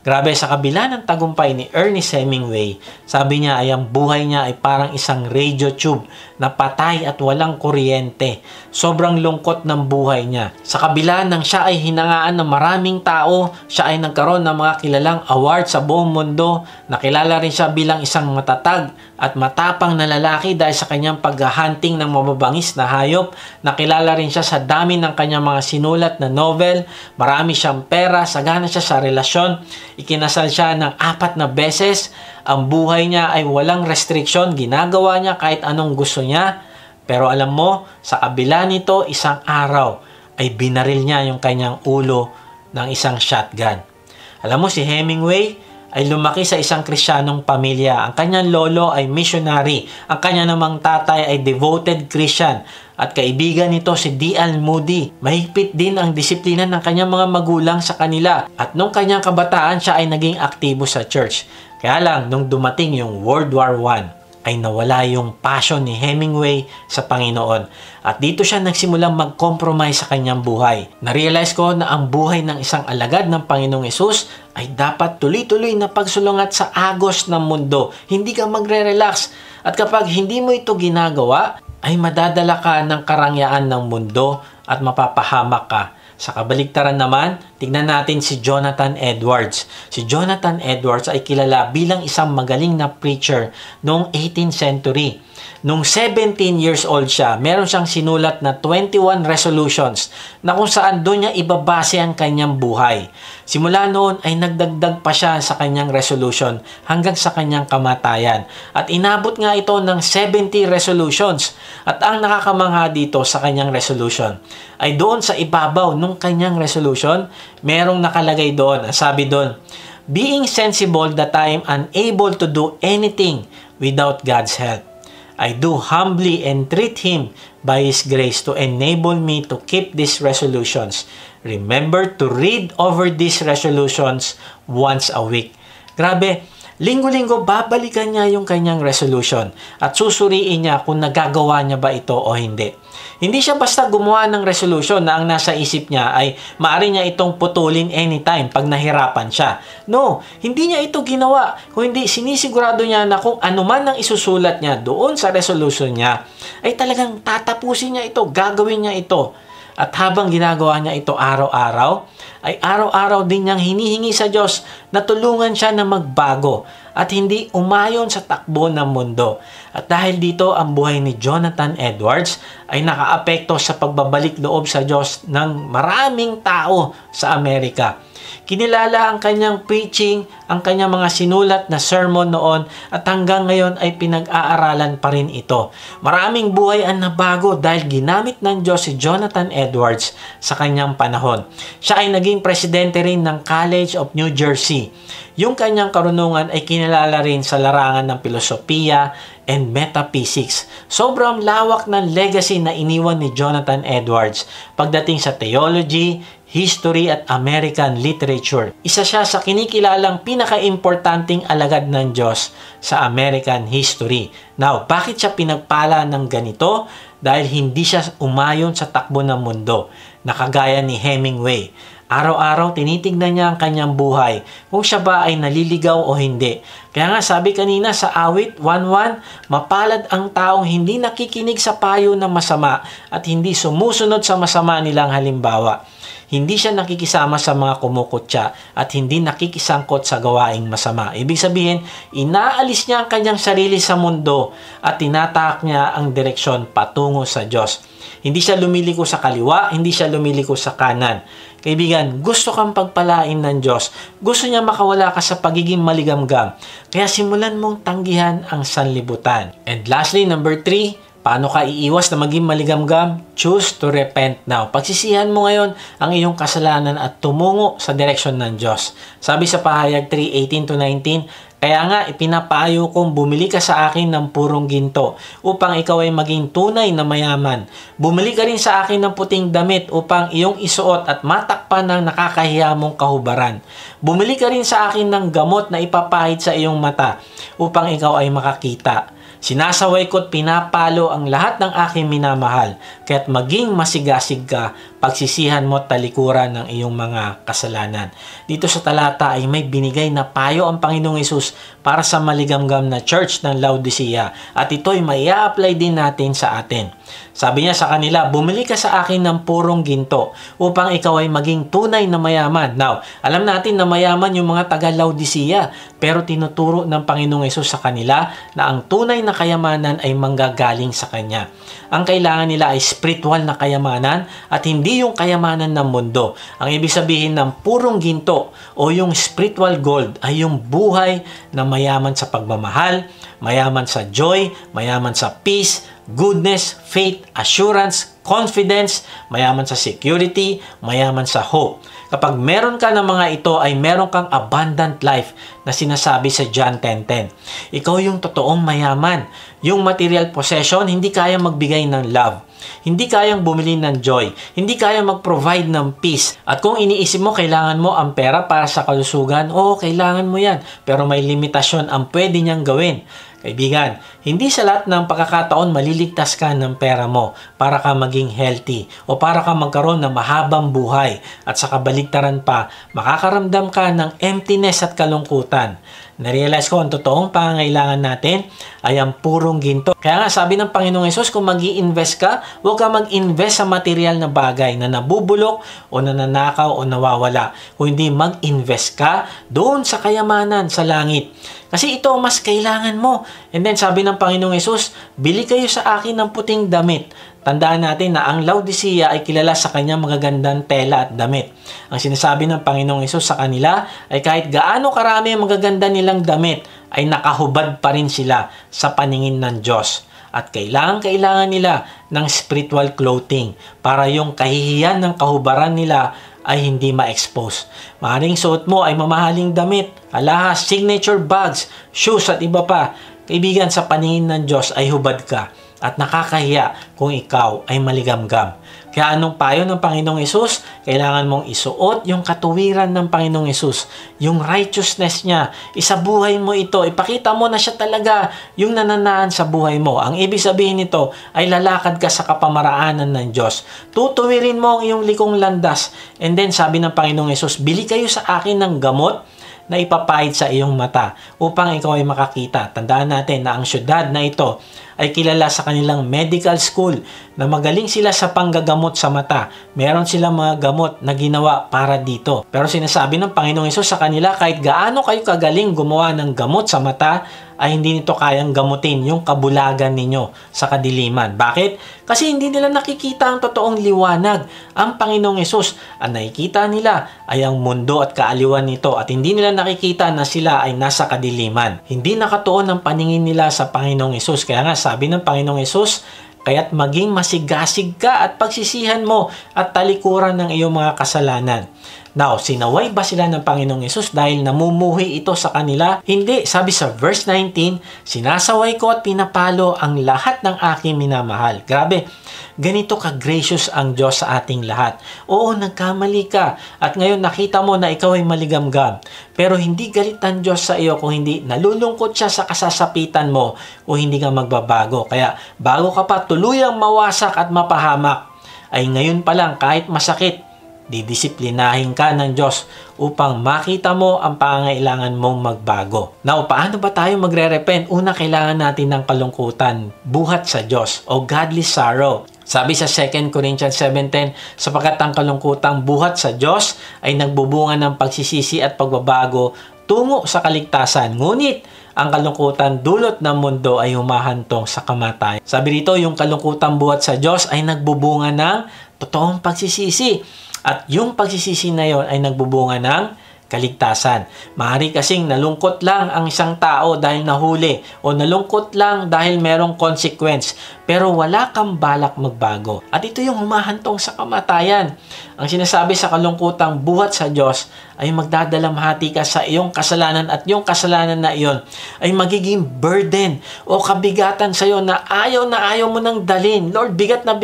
Grabe, sa kabila ng tagumpay ni Ernest Hemingway, sabi niya ay ang buhay niya ay parang isang radio tube na patay at walang kuryente. Sobrang lungkot ng buhay niya. Sa kabila ng siya ay hinangaan ng maraming tao, siya ay nagkaroon ng mga kilalang award sa buong mundo. Nakilala rin siya bilang isang matatag at matapang na lalaki dahil sa kanyang paghahunting ng mababangis na hayop. Nakilala rin siya sa dami ng kanyang mga sinulat na novel. Marami siyang pera, sagana siya sa relasyon. Ikinasal siya ng 4 na beses. Ang buhay niya ay walang restriction. Ginagawa niya kahit anong gusto niya. Pero alam mo, sa kabila nito, isang araw ay binaril niya yung kanyang ulo ng isang shotgun. Alam mo, si Hemingway ay lumaki sa isang Kristiyanong pamilya. Ang kanyang lolo ay missionary. Ang kanya namang tatay ay devoted Christian. At kaibigan nito si D.L. Moody. Mahigpit din ang disiplina ng kanyang mga magulang sa kanila. At nung kanyang kabataan, siya ay naging aktibo sa church. Kaya lang, nung dumating yung World War I, ay nawala yung passion ni Hemingway sa Panginoon. At dito siya nagsimulang mag-compromise sa kanyang buhay. Narealize ko na ang buhay ng isang alagad ng Panginoong Hesus ay dapat tuloy-tuloy na pagsulungat sa agos ng mundo. Hindi ka magre-relax. At kapag hindi mo ito ginagawa, ay madadala ka ng karangyaan ng mundo at mapapahamak ka. Sa kabaligtaran naman, tignan natin si Jonathan Edwards. Si Jonathan Edwards ay kilala bilang isang magaling na preacher noong 18th century. Nung 17 years old siya, meron siyang sinulat na 21 resolutions na kung saan doon niya ibabase ang kanyang buhay. Simula noon ay nagdagdag pa siya sa kanyang resolution hanggang sa kanyang kamatayan. At inabot nga ito ng 70 resolutions. At ang nakakamangha dito sa kanyang resolution ay doon sa ibabaw nung kanyang resolution, merong nakalagay doon. Sabi doon, being sensible that I am unable to do anything without God's help. I do humbly entreat Him by His grace to enable me to keep these resolutions. Remember to read over these resolutions once a week. Grabe, linggo-linggo babalikan niya yung kanyang resolution at susuriin niya kung nagagawa niya ba ito o hindi. Hindi siya basta gumawa ng resolution na ang nasa isip niya ay maaari niya itong putulin anytime pag nahirapan siya. No, hindi niya ito ginawa. Kung hindi, sinisigurado niya na kung ano man ang isusulat niya doon sa resolution niya, ay talagang tatapusin niya ito, gagawin niya ito. At habang ginagawa niya ito araw-araw, ay araw-araw din niyang hinihingi sa Diyos na tulungan siya na magbago at hindi umayon sa takbo ng mundo. At dahil dito, ang buhay ni Jonathan Edwards ay nakaapekto sa pagbabalik loob sa Diyos ng maraming tao sa Amerika. Kinilala ang kanyang preaching, ang kanyang mga sinulat na sermon noon at hanggang ngayon ay pinag-aaralan pa rin ito. Maraming buhay ang nabago dahil ginamit ng Diyos si Jonathan Edwards sa kanyang panahon. Siya ay naging presidente rin ng College of New Jersey. Yung kanyang karunungan ay kinilala rin sa larangan ng filosofiya and metaphysics. Sobrang lawak ng legacy na iniwan ni Jonathan Edwards pagdating sa theology, history at American literature. Isa siya sa kinikilalang pinaka-importanting alagad ng Diyos sa American history. Now, bakit siya pinagpala ng ganito? Dahil hindi siya umayon sa takbo ng mundo, nakagaya ni Hemingway. Araw-araw tinitignan niya ang kanyang buhay, kung siya ba ay naliligaw o hindi. Kaya nga sabi kanina sa awit 1:1, mapalad ang taong hindi nakikinig sa payo ng masama at hindi sumusunod sa masama nilang halimbawa. Hindi siya nakikisama sa mga kumukutya at hindi nakikisangkot sa gawaing masama. Ibig sabihin, inaalis niya ang kanyang sarili sa mundo at tinatahak niya ang direksyon patungo sa Diyos. Hindi siya lumiliko sa kaliwa, hindi siya lumiliko sa kanan. Kaibigan, gusto kang pagpalain ng Diyos. Gusto niya makawala ka sa pagiging maligamgam. Kaya simulan mong tanggihan ang sanlibutan. And lastly, number 3, paano ka iiwas na maging maligamgam? Choose to repent now. Pagsisihan mo ngayon ang iyong kasalanan at tumungo sa direksyon ng Diyos. Sabi sa pahayag 3:18-19, Kaya nga, ipinapayo kong bumili ka sa akin ng purong ginto upang ikaw ay maging tunay na mayaman. Bumili ka rin sa akin ng puting damit upang iyong isuot at matakpan ng nakakahiya mong kahubaran. Bumili ka rin sa akin ng gamot na ipapahid sa iyong mata upang ikaw ay makakita. Sinasaway ko't pinapalo ang lahat ng aking minamahal, kaya't maging masigasig ka, pagsisihan mo at talikuran ng iyong mga kasalanan. Dito sa talata ay may binigay na payo ang Panginoong Hesus para sa maligamgam na church ng Laodicea at ito'y mai-apply din natin sa atin. Sabi niya sa kanila, bumili ka sa akin ng purong ginto upang ikaw ay maging tunay na mayaman. Now, alam natin na mayaman yung mga taga-Laodicea, pero tinuturo ng Panginoong Hesus sa kanila na ang tunay na kayamanan ay manggagaling sa Kanya. Ang kailangan nila ay spiritual na kayamanan at hindi yung kayamanan ng mundo. Ang ibig sabihin ng purong ginto o yung spiritual gold ay yung buhay na mayaman sa pagmamahal, mayaman sa joy, mayaman sa peace, goodness, faith, assurance, confidence, mayaman sa security, mayaman sa hope. Kapag meron ka ng mga ito ay meron kang abundant life na sinasabi sa John 10:10. Ikaw yung totoong mayaman. Yung material possession hindi kaya magbigay ng love. Hindi kayang bumili ng joy. Hindi kayang mag-provide ng peace. At kung iniisip mo kailangan mo ang pera para sa kalusugan, oo, kailangan mo yan. Pero may limitasyon ang pwede niyang gawin. Kaibigan, hindi sa lahat ng pagkakataon maliligtas ka ng pera mo para ka maging healthy o para ka magkaroon ng mahabang buhay at sa kabaligtaran pa, makakaramdam ka ng emptiness at kalungkutan. Narealize ko ang totoong pangangailangan natin ay ang purong ginto. Kaya nga sabi ng Panginoong Hesus, kung mag-i-invest ka, huwag ka mag-invest sa material na bagay na nabubulok o nananakaw o nawawala. Kung hindi mag-invest ka doon sa kayamanan sa langit. Kasi ito mas kailangan mo. And then sabi ng Panginoong Hesus, bili kayo sa akin ng puting damit. Tandaan natin na ang Laodicea ay kilala sa kanyang magagandang tela at damit. Ang sinasabi ng Panginoong Hesus sa kanila ay kahit gaano karami ang magaganda nilang damit, ay nakahubad pa rin sila sa paningin ng Diyos. At kailangan nila ng spiritual clothing para yung kahihiyan ng kahubaran nila ay hindi ma-expose. Maaaring suot mo ay mamahaling damit, alahas, signature bags, shoes at iba pa. Kaibigan, sa paningin ng Diyos ay hubad ka at nakakahiya kung ikaw ay maligamgam. Kaya anong payo ng Panginoong Hesus? Kailangan mong isuot yung katuwiran ng Panginoong Hesus, yung righteousness niya. Isabuhay mo ito, ipakita mo na siya talaga yung nananaan sa buhay mo. Ang ibig sabihin nito ay lalakad ka sa kapamaraanan ng Diyos. Tutuwirin mo ang iyong likong landas. And then sabi ng Panginoong Hesus, bili kayo sa akin ng gamot na ipapahid sa iyong mata upang ikaw ay makakita. Tandaan natin na ang syudad na ito ay kilala sa kanilang medical school na magaling sila sa panggagamot sa mata. Meron silang mga gamot na ginawa para dito. Pero sinasabi ng Panginoong Hesus sa kanila, kahit gaano kayo kagaling gumawa ng gamot sa mata, ay hindi nito kayang gamutin yung kabulagan ninyo sa kadiliman. Bakit? Kasi hindi nila nakikita ang totoong liwanag. Ang Panginoong Hesus, ang nakikita nila ay ang mundo at kaaliwan nito at hindi nila nakikita na sila ay nasa kadiliman. Hindi nakatuon ang paningin nila sa Panginoong Hesus. Kaya nga sabi ng Panginoong Hesus, kaya't maging masigasig ka at pagsisihan mo at talikuran ng iyong mga kasalanan. Now, sinaway ba sila ng Panginoong Hesus dahil namumuhi ito sa kanila? Hindi. Sabi sa verse 19, sinasaway ko at pinapalo ang lahat ng aking minamahal. Grabe, ganito ka-gracious ang Diyos sa ating lahat. Oo, nagkamali ka at ngayon nakita mo na ikaw ay maligamgam. Pero hindi galit ang Diyos sa iyo kung hindi nalulungkot siya sa kasasapitan mo o hindi ka magbabago. Kaya bago ka pa tuluyang mawasak at mapahamak, ay ngayon pa lang kahit masakit, didisiplinahin ka ng Diyos upang makita mo ang pangangailangan mong magbago. Now, paano ba tayo magre-repent? Una, kailangan natin ng kalungkutan, buhat sa Diyos o godly sorrow. Sabi sa 2 Corinthians 7:10, sapagkat ang kalungkutang buhat sa Diyos ay nagbubunga ng pagsisisi at pagbabago tungo sa kaligtasan. Ngunit, ang kalungkutan dulot ng mundo ay humahantong sa kamatayan. Sabi rito, yung kalungkutang buhat sa Diyos ay nagbubunga ng totoong pagsisisi. At yung pagsisisi na yon ay nagbubunga ng kaligtasan. Maaari kasing nalungkot lang ang isang tao dahil nahuli o nalungkot lang dahil merong consequence pero wala kang balak magbago. At ito yung humahantong sa kamatayan. Ang sinasabi sa kalungkutang buhat sa Diyos ay magdadalamhati ka sa iyong kasalanan at yung kasalanan na iyon ay magiging burden o kabigatan sa iyo na ayaw mo nang dalhin. Lord, bigat na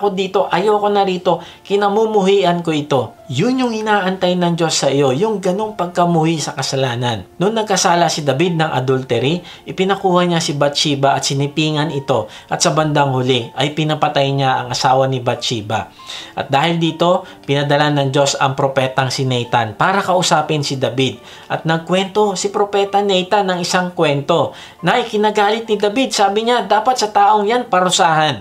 ako dito. Ayoko na rito. Kinamumuhian ko ito. Yun yung inaantay ng Diyos sa iyo, yung ganong pagkamuhi sa kasalanan. Noong nagkasala si David ng adultery, ipinakuha niya si Bathsheba at sinipingan ito at sa bandang huli ay pinapatay niya ang asawa ni Bathsheba. At dahil dito, pinadala ng Diyos ang propetang si Nathan para kausapin si David. At nagkwento si propeta Nathan ng isang kwento na ikinagalit ni David. Sabi niya, dapat sa taong yan parusahan.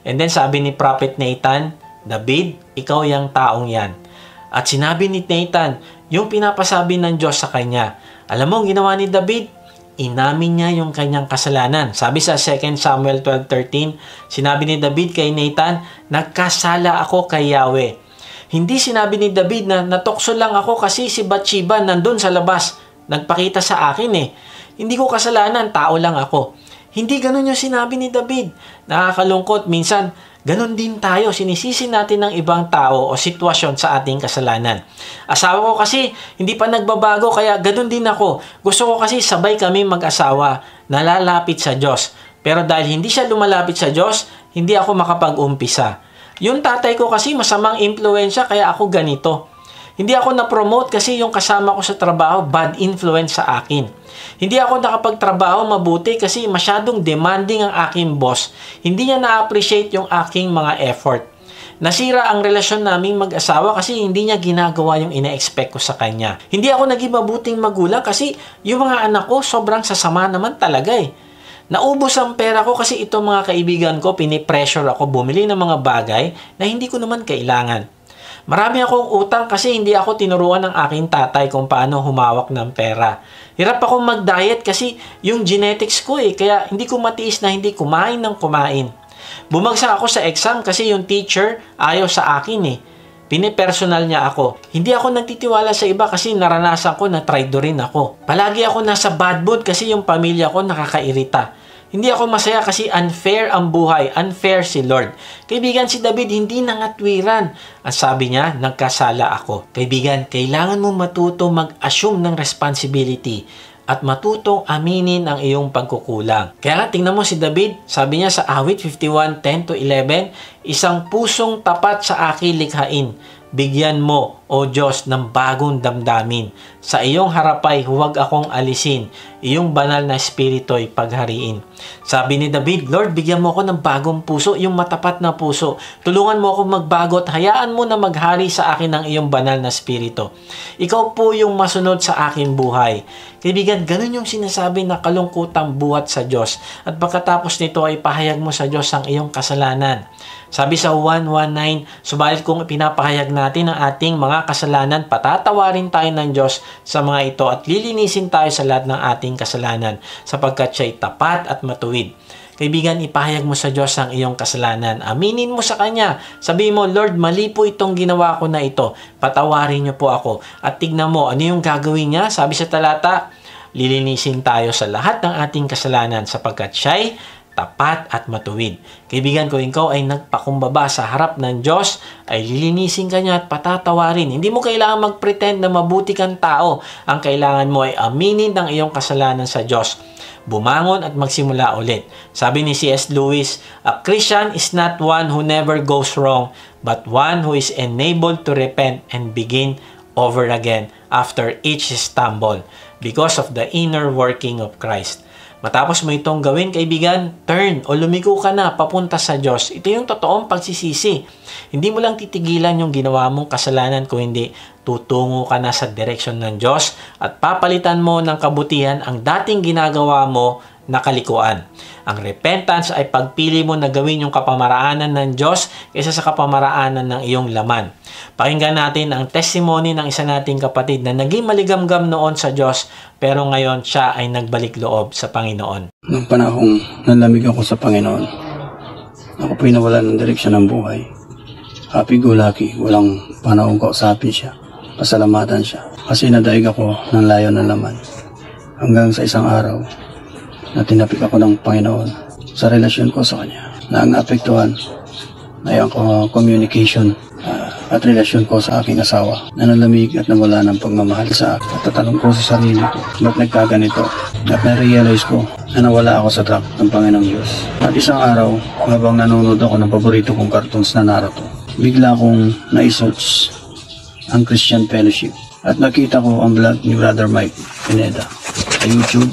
And then sabi ni prophet Nathan, David, ikaw yung taong yan. At sinabi ni Nathan, yung pinapasabi ng Diyos sa kanya. Alam mo, ang ginawa ni David, inamin niya yung kanyang kasalanan. Sabi sa 2 Samuel 12:13, sinabi ni David kay Nathan, nagkasala ako kay Yahweh. Hindi sinabi ni David na natokso lang ako kasi si Bathsheba nandun sa labas. Nagpakita sa akin eh. Hindi ko kasalanan, tao lang ako. Hindi ganun yung sinabi ni David. Nakakalungkot, minsan, ganun din tayo, sinisisi natin ng ibang tao o sitwasyon sa ating kasalanan. Asawa ko kasi hindi pa nagbabago kaya ganun din ako. Gusto ko kasi sabay kami mag-asawa, nalalapit sa Diyos. Pero dahil hindi siya lumalapit sa Diyos, hindi ako makapag-umpisa. Yung tatay ko kasi masamang impluensya kaya ako ganito. Hindi ako na-promote kasi yung kasama ko sa trabaho bad influence sa akin. Hindi ako nakapagtrabaho mabuti kasi masyadong demanding ang aking boss. Hindi niya na-appreciate yung aking mga effort. Nasira ang relasyon naming mag-asawa kasi hindi niya ginagawa yung ina-expect ko sa kanya. Hindi ako naging mabuting magulang kasi yung mga anak ko sobrang sasama naman talaga eh. Naubos ang pera ko kasi itong mga kaibigan ko pinipressure ako bumili ng mga bagay na hindi ko naman kailangan. Marami akong utang kasi hindi ako tinuruan ng aking tatay kung paano humawak ng pera. Hirap akong mag-diet kasi yung genetics ko eh, kaya hindi ko matiis na hindi kumain ng kumain. Bumagsak ako sa exam kasi yung teacher ayaw sa akin eh. Pinipersonal niya ako. Hindi ako nagtitiwala sa iba kasi naranasan ko na traidorin ako. Palagi ako nasa bad mood kasi yung pamilya ko nakakairita. Hindi ako masaya kasi unfair ang buhay. Unfair si Lord. Kaibigan, si David hindi nangatwiran. Ang sabi niya, nagkasala ako. Kaibigan, kailangan mo matuto mag-assume ng responsibility at matutong aminin ang iyong pagkukulang. Kaya nga, tingnan mo si David, sabi niya sa awit 51:10-11, isang pusong tapat sa akin likhain. Bigyan mo, O Diyos, ng bagong damdamin. Sa iyong harapay, huwag akong alisin. Iyong banal na espiritu'y paghariin. Sabi ni David, Lord, bigyan mo ako ng bagong puso, yung matapat na puso. Tulungan mo ako magbago at hayaan mo na maghari sa akin ang iyong banal na espiritu. Ikaw po yung masunod sa aking buhay. Kaibigan, ganun yung sinasabi na kalungkutang buhat sa Diyos. At pagkatapos nito ay pahayag mo sa Diyos ang iyong kasalanan. Sabi sa 1:19, subalit kung pinapahayag natin ang ating mga kasalanan, patatawarin tayo ng Diyos sa mga ito at lilinisin tayo sa lahat ng ating kasalanan sapagkat siya'y tapat at matuwid. Kaibigan, ipahayag mo sa Diyos ang iyong kasalanan. Aminin mo sa Kanya. Sabihin mo, Lord, mali po itong ginawa ko na ito. Patawarin niyo po ako. At tignan mo, ano yung gagawin niya? Sabi sa talata, lilinisin tayo sa lahat ng ating kasalanan sapagkat siya'y tapat at matuwid. Kaibigan ko, ikaw ay nagpakumbaba sa harap ng Diyos, ay lilinisin ka niya at patatawarin. Hindi mo kailangan mag-pretend na mabuti kang tao. Ang kailangan mo ay aminin ang iyong kasalanan sa Diyos. Bumangon at magsimula ulit. Sabi ni C.S. Lewis, a Christian is not one who never goes wrong, but one who is enabled to repent and begin over again after each stumble because of the inner working of Christ. Matapos mo itong gawin, kaibigan, turn o lumiko ka na papunta sa Diyos. Ito yung totoong pagsisisi. Hindi mo lang titigilan yung ginawa mong kasalanan kung hindi tutungo ka na sa direksyon ng Diyos at papalitan mo ng kabutihan ang dating ginagawa mo na kalikuan. Ang repentance ay pagpili mo na gawin yung kapamaraanan ng Diyos kaysa sa kapamaraanan ng iyong laman. Pakinggan natin ang testimony ng isa nating kapatid na naging maligamgam noon sa Diyos pero ngayon siya ay nagbalik loob sa Panginoon. Noong panahong nalamig ako sa Panginoon, ako po'y nawalan ng direksyon ng buhay. Happy go lucky, walang panahong kausapin siya. pasalamatan siya. Kasi nadaig ako ng layo ng laman. Hanggang sa isang araw na tinapik ako ng Panginoon sa relasyon ko sa Kanya. Na ang naapektuhan ay ang communication at relasyon ko sa aking asawa na nalamig at nawala ng pagmamahal sa akin. At tatanong ko sa sarili ko, ba't nagkaganito? At na-realize ko na nawala ako sa track ng Panginoong Diyos. At isang araw, habang nanonood ako ng paborito kong cartoons na Naruto, bigla akong na-search ang Christian Fellowship. At nakita ko ang vlog ni Brother Mike Pineda sa YouTube.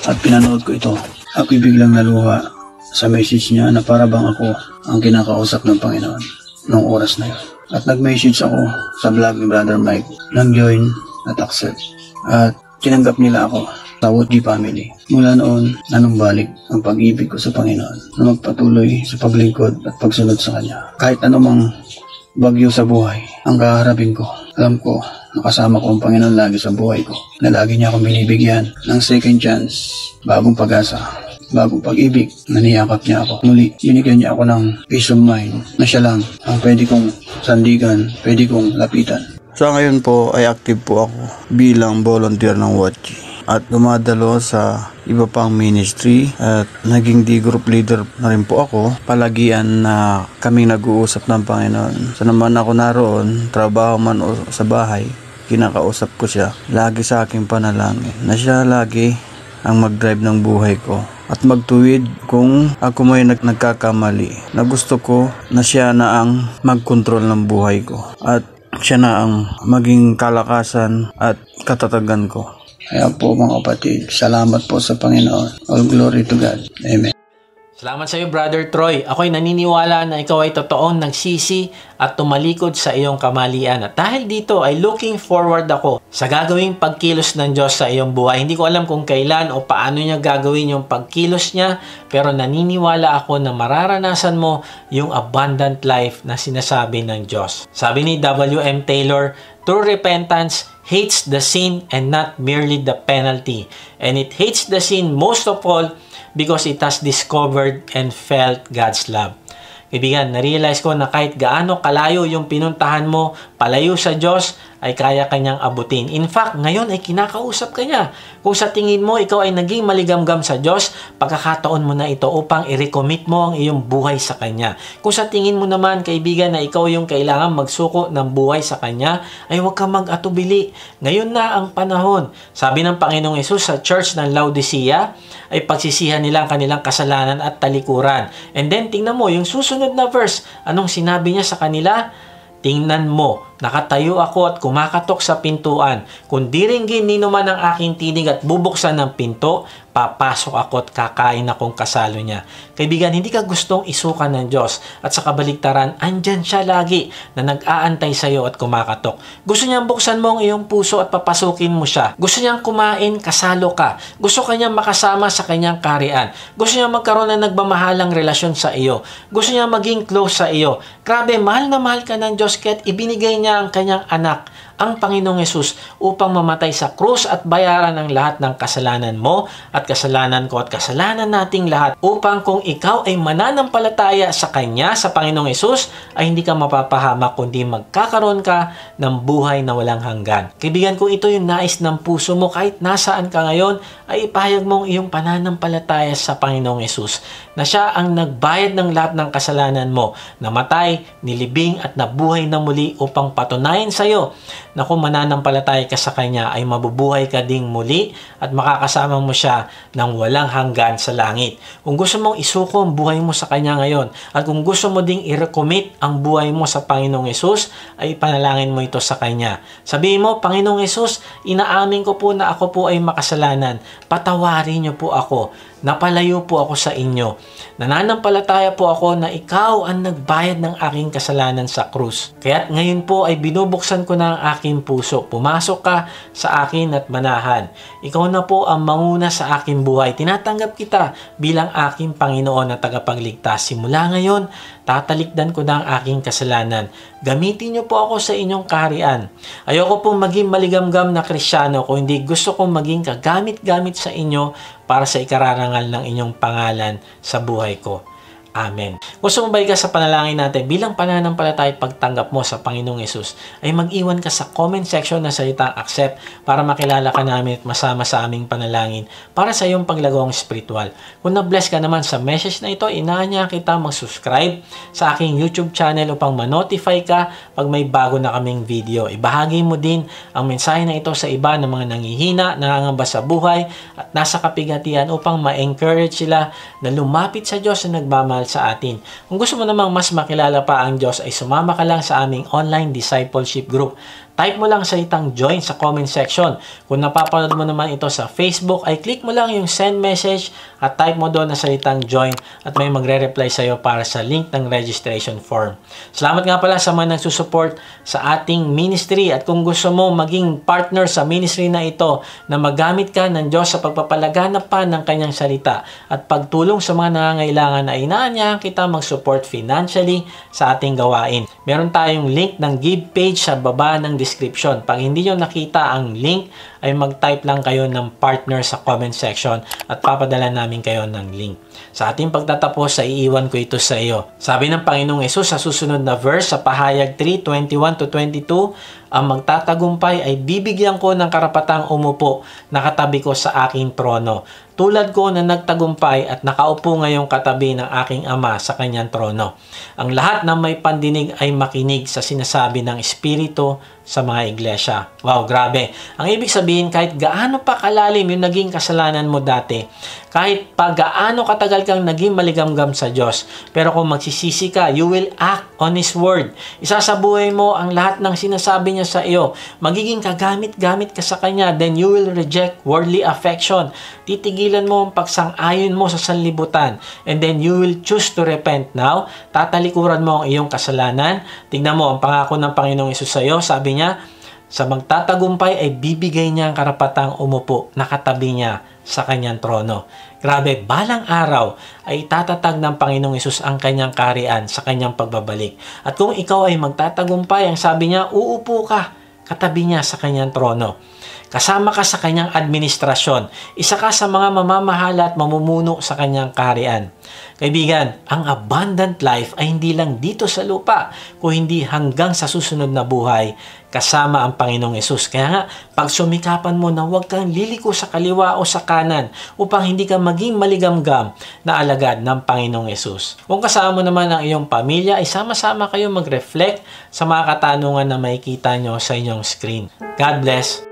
At pinanood ko ito. Ako'y biglang naluha sa message niya na para bang ako ang kinakausap ng Panginoon noong oras na yun. At nag-message ako sa vlog ni Brother Mike nang join at accept. At tinanggap nila ako sa WOTG family. Mula noon, nanumbalik ang pag-ibig ko sa Panginoon na magpatuloy sa paglingkod at pagsunod sa Kanya. Kahit anumang bagyo sa buhay ang kaharapin ko, alam ko nakasama ko ang Panginoon lagi sa buhay ko, na lagi niya akong binibigyan ng second chance, bagong pag-asa, bagong pag-ibig, na niyakap niya ako. Muli, binigyan niya ako ng peace of mind na siya lang ang pwede kong sandigan, pwede kong lapitan. Sa ngayon po ay active po ako bilang volunteer ng WOTG at dumadalo sa iba pang ministry at naging D-group leader na rin po ako. Palagian na kaming nag-uusap ng Panginoon. Sa naman ako naroon, trabaho man o sa bahay, kinakausap ko siya. Lagi sa aking panalangin na siya lagi ang mag-drive ng buhay ko at magtuwid kung ako may nagkakamali, na gusto ko na siya na ang mag-control ng buhay ko at siya na ang maging kalakasan at katatagan ko. Kaya po mga kapatid, salamat po sa Panginoon. All glory to God. Amen. Salamat sa iyo, Brother Troy. Ako'y naniniwala na ikaw ay totoong nagsisi at tumalikod sa iyong kamalian. At dahil dito ay looking forward ako sa gagawing pagkilos ng Diyos sa iyong buhay. Hindi ko alam kung kailan o paano niya gagawin yung pagkilos niya, pero naniniwala ako na mararanasan mo yung abundant life na sinasabi ng Diyos. Sabi ni W.M. Taylor, true repentance hates the sin and not merely the penalty. And it hates the sin most of all because it has discovered and felt God's love. Kaibigan, na-realize ko na kahit gaano kalayo yung pinuntahan mo, palayo sa Diyos, ay kaya kanyang abutin. In fact, ngayon ay kinakausap ka niya. Kung sa tingin mo, ikaw ay naging maligamgam sa Diyos, pagkakataon mo na ito upang i-recommit mo ang iyong buhay sa Kanya. Kung sa tingin mo naman, kaibigan, na ikaw yung kailangan magsuko ng buhay sa Kanya, ay huwag kang mag-atubili. Ngayon na ang panahon. Sabi ng Panginoong Hesus sa church ng Laodicea, ay pagsisihan nila ang kanilang kasalanan at talikuran. And then, tingnan mo, yung susunod na verse, anong sinabi niya sa kanila? Tingnan mo, nakatayo ako at kumakatok sa pintuan. Kung diringgin nino man ang aking tinig at bubuksan ng pinto, papasok ako at kakain akong kasalo niya. Kaibigan, hindi ka gustong isukan ng Diyos. At sa kabaligtaran, andyan siya lagi na nag-aantay sa iyo at kumakatok. Gusto niyang buksan mo ang iyong puso at papasukin mo siya. Gusto niyang kumain, kasalo ka. Gusto kanyang makasama sa kanyang kaharian. Gusto niyang magkaroon ng nagmamahalang relasyon sa iyo. Gusto niyang maging close sa iyo. Grabe, mahal na mahal ka ng Diyos, kaya't ibinigay niya ang kanyang anak, ang Panginoong Hesus, upang mamatay sa krus at bayaran ang lahat ng kasalanan mo at kasalanan ko at kasalanan nating lahat, upang kung ikaw ay mananampalataya sa Kanya, sa Panginoong Hesus, ay hindi ka mapapahamak kundi magkakaroon ka ng buhay na walang hanggan. Kaibigan, kung ito yung nais ng puso mo, kahit nasaan ka ngayon, ay ipahayag mong iyong pananampalataya sa Panginoong Hesus, na siya ang nagbayad ng lahat ng kasalanan mo, namatay, nilibing at nabuhay na muli upang patunayan sa iyo na kung mananampalataya ka sa Kanya ay mabubuhay ka ding muli at makakasama mo siya ng walang hanggan sa langit. Kung gusto mong isuko ang buhay mo sa Kanya ngayon at kung gusto mo ding i-recommit ang buhay mo sa Panginoong Hesus, ay panalangin mo ito sa Kanya. Sabihin mo, Panginoong Hesus, inaamin ko po na ako po ay makasalanan. Patawarin niyo po ako. Napalayo po ako sa inyo. Nananampalataya po ako na ikaw ang nagbayad ng aking kasalanan sa krus. Kaya't ngayon po ay binubuksan ko na ang aking puso. Pumasok ka sa akin at manahan. Ikaw na po ang manguna sa aking buhay. Tinatanggap kita bilang aking Panginoon na tagapagligtas. Simula ngayon, tatalikdan ko na ang aking kasalanan. Gamitin niyo po ako sa inyong kaharian. Ayoko pong maging maligamgam na Kristyano, kung hindi gusto kong maging kagamit-gamit sa inyo para sa ikararangal ng inyong pangalan sa buhay ko. Amen. Kung sumabay ka sa panalangin natin, bilang pananampalataya pagtanggap mo sa Panginoong Yesus, ay mag-iwan ka sa comment section na salitang accept para makilala ka namin at masama sa aming panalangin para sa iyong paglagong spiritual. Kung na-bless ka naman sa message na ito, inaanya kita mag-subscribe sa aking YouTube channel upang ma-notify ka pag may bago na kaming video. Ibahagi mo din ang mensahe na ito sa iba ng mga nanghihina, nangangamba sa buhay at nasa kapigatian upang ma-encourage sila na lumapit sa Diyos na nagmamahal sa atin. Kung gusto mo namang mas makilala pa ang Diyos, ay sumama ka lang sa aming online discipleship group. Type mo lang salitang join sa comment section. Kung napapanood mo naman ito sa Facebook, ay click mo lang yung send message at type mo doon na salitang join at may magre-reply sa iyo para sa link ng registration form. Salamat nga pala sa mga nagsusupport sa ating ministry at kung gusto mo maging partner sa ministry na ito na magamit ka ng Diyos sa pagpapalaganap pa ng kanyang salita at pagtulong sa mga nangangailangan, ay inaanyahan kita mag-support financially sa ating gawain. Meron tayong link ng give page sa baba ng description. Pag hindi nyo nakita ang link, ay mag-type lang kayo ng partner sa comment section at papadala namin kayo ng link. Sa ating pagtatapos, ay iiwan ko ito sa iyo. Sabi ng Panginoong Yesus sa susunod na verse sa Pahayag 3:21-22, ang magtatagumpay ay bibigyan ko ng karapatang umupo na katabi ko sa aking trono. Tulad ko na nagtagumpay at nakaupo ngayong katabi ng aking Ama sa kanyang trono. Ang lahat ng may pandinig ay makinig sa sinasabi ng Espiritu sa mga iglesia. Wow, grabe. Ang ibig sabihin, kahit gaano pa kalalim yung naging kasalanan mo dati, kahit pa gaano katagal kang naging maligamgam sa Diyos, pero kung magsisisi ka, you will act on His Word. Isasabuhay mo ang lahat ng sinasabi niya sa iyo. Magiging kagamit-gamit ka sa Kanya, then you will reject worldly affection. Titigilan mo ang pagsang-ayon mo sa sanlibutan, and then you will choose to repent now. Tatalikuran mo ang iyong kasalanan. Tignan mo, ang pangako ng Panginoong Yesus sa iyo, sabi niya, sa magtatagumpay ay bibigay niya ang karapatang umupo, nakatabi niya sa kanyang trono. Grabe, balang araw ay tatatag ng Panginoong Yesus ang kanyang kaharian sa kanyang pagbabalik. At kung ikaw ay magtatagumpay, ang sabi niya, uupo ka katabi niya sa kanyang trono. Kasama ka sa kanyang administrasyon. Isa ka sa mga mamamahala at mamumuno sa kanyang kaharian. Kaibigan, ang abundant life ay hindi lang dito sa lupa, kung hindi hanggang sa susunod na buhay kasama ang Panginoong Yesus. Kaya nga, pag sumikapan mo na huwag kang liliko sa kaliwa o sa kanan upang hindi ka maging maligamgam na alagad ng Panginoong Yesus. Kung kasama mo naman ang iyong pamilya, ay sama-sama kayo mag-reflect sa mga katanungan na makikita nyo sa inyong screen. God bless.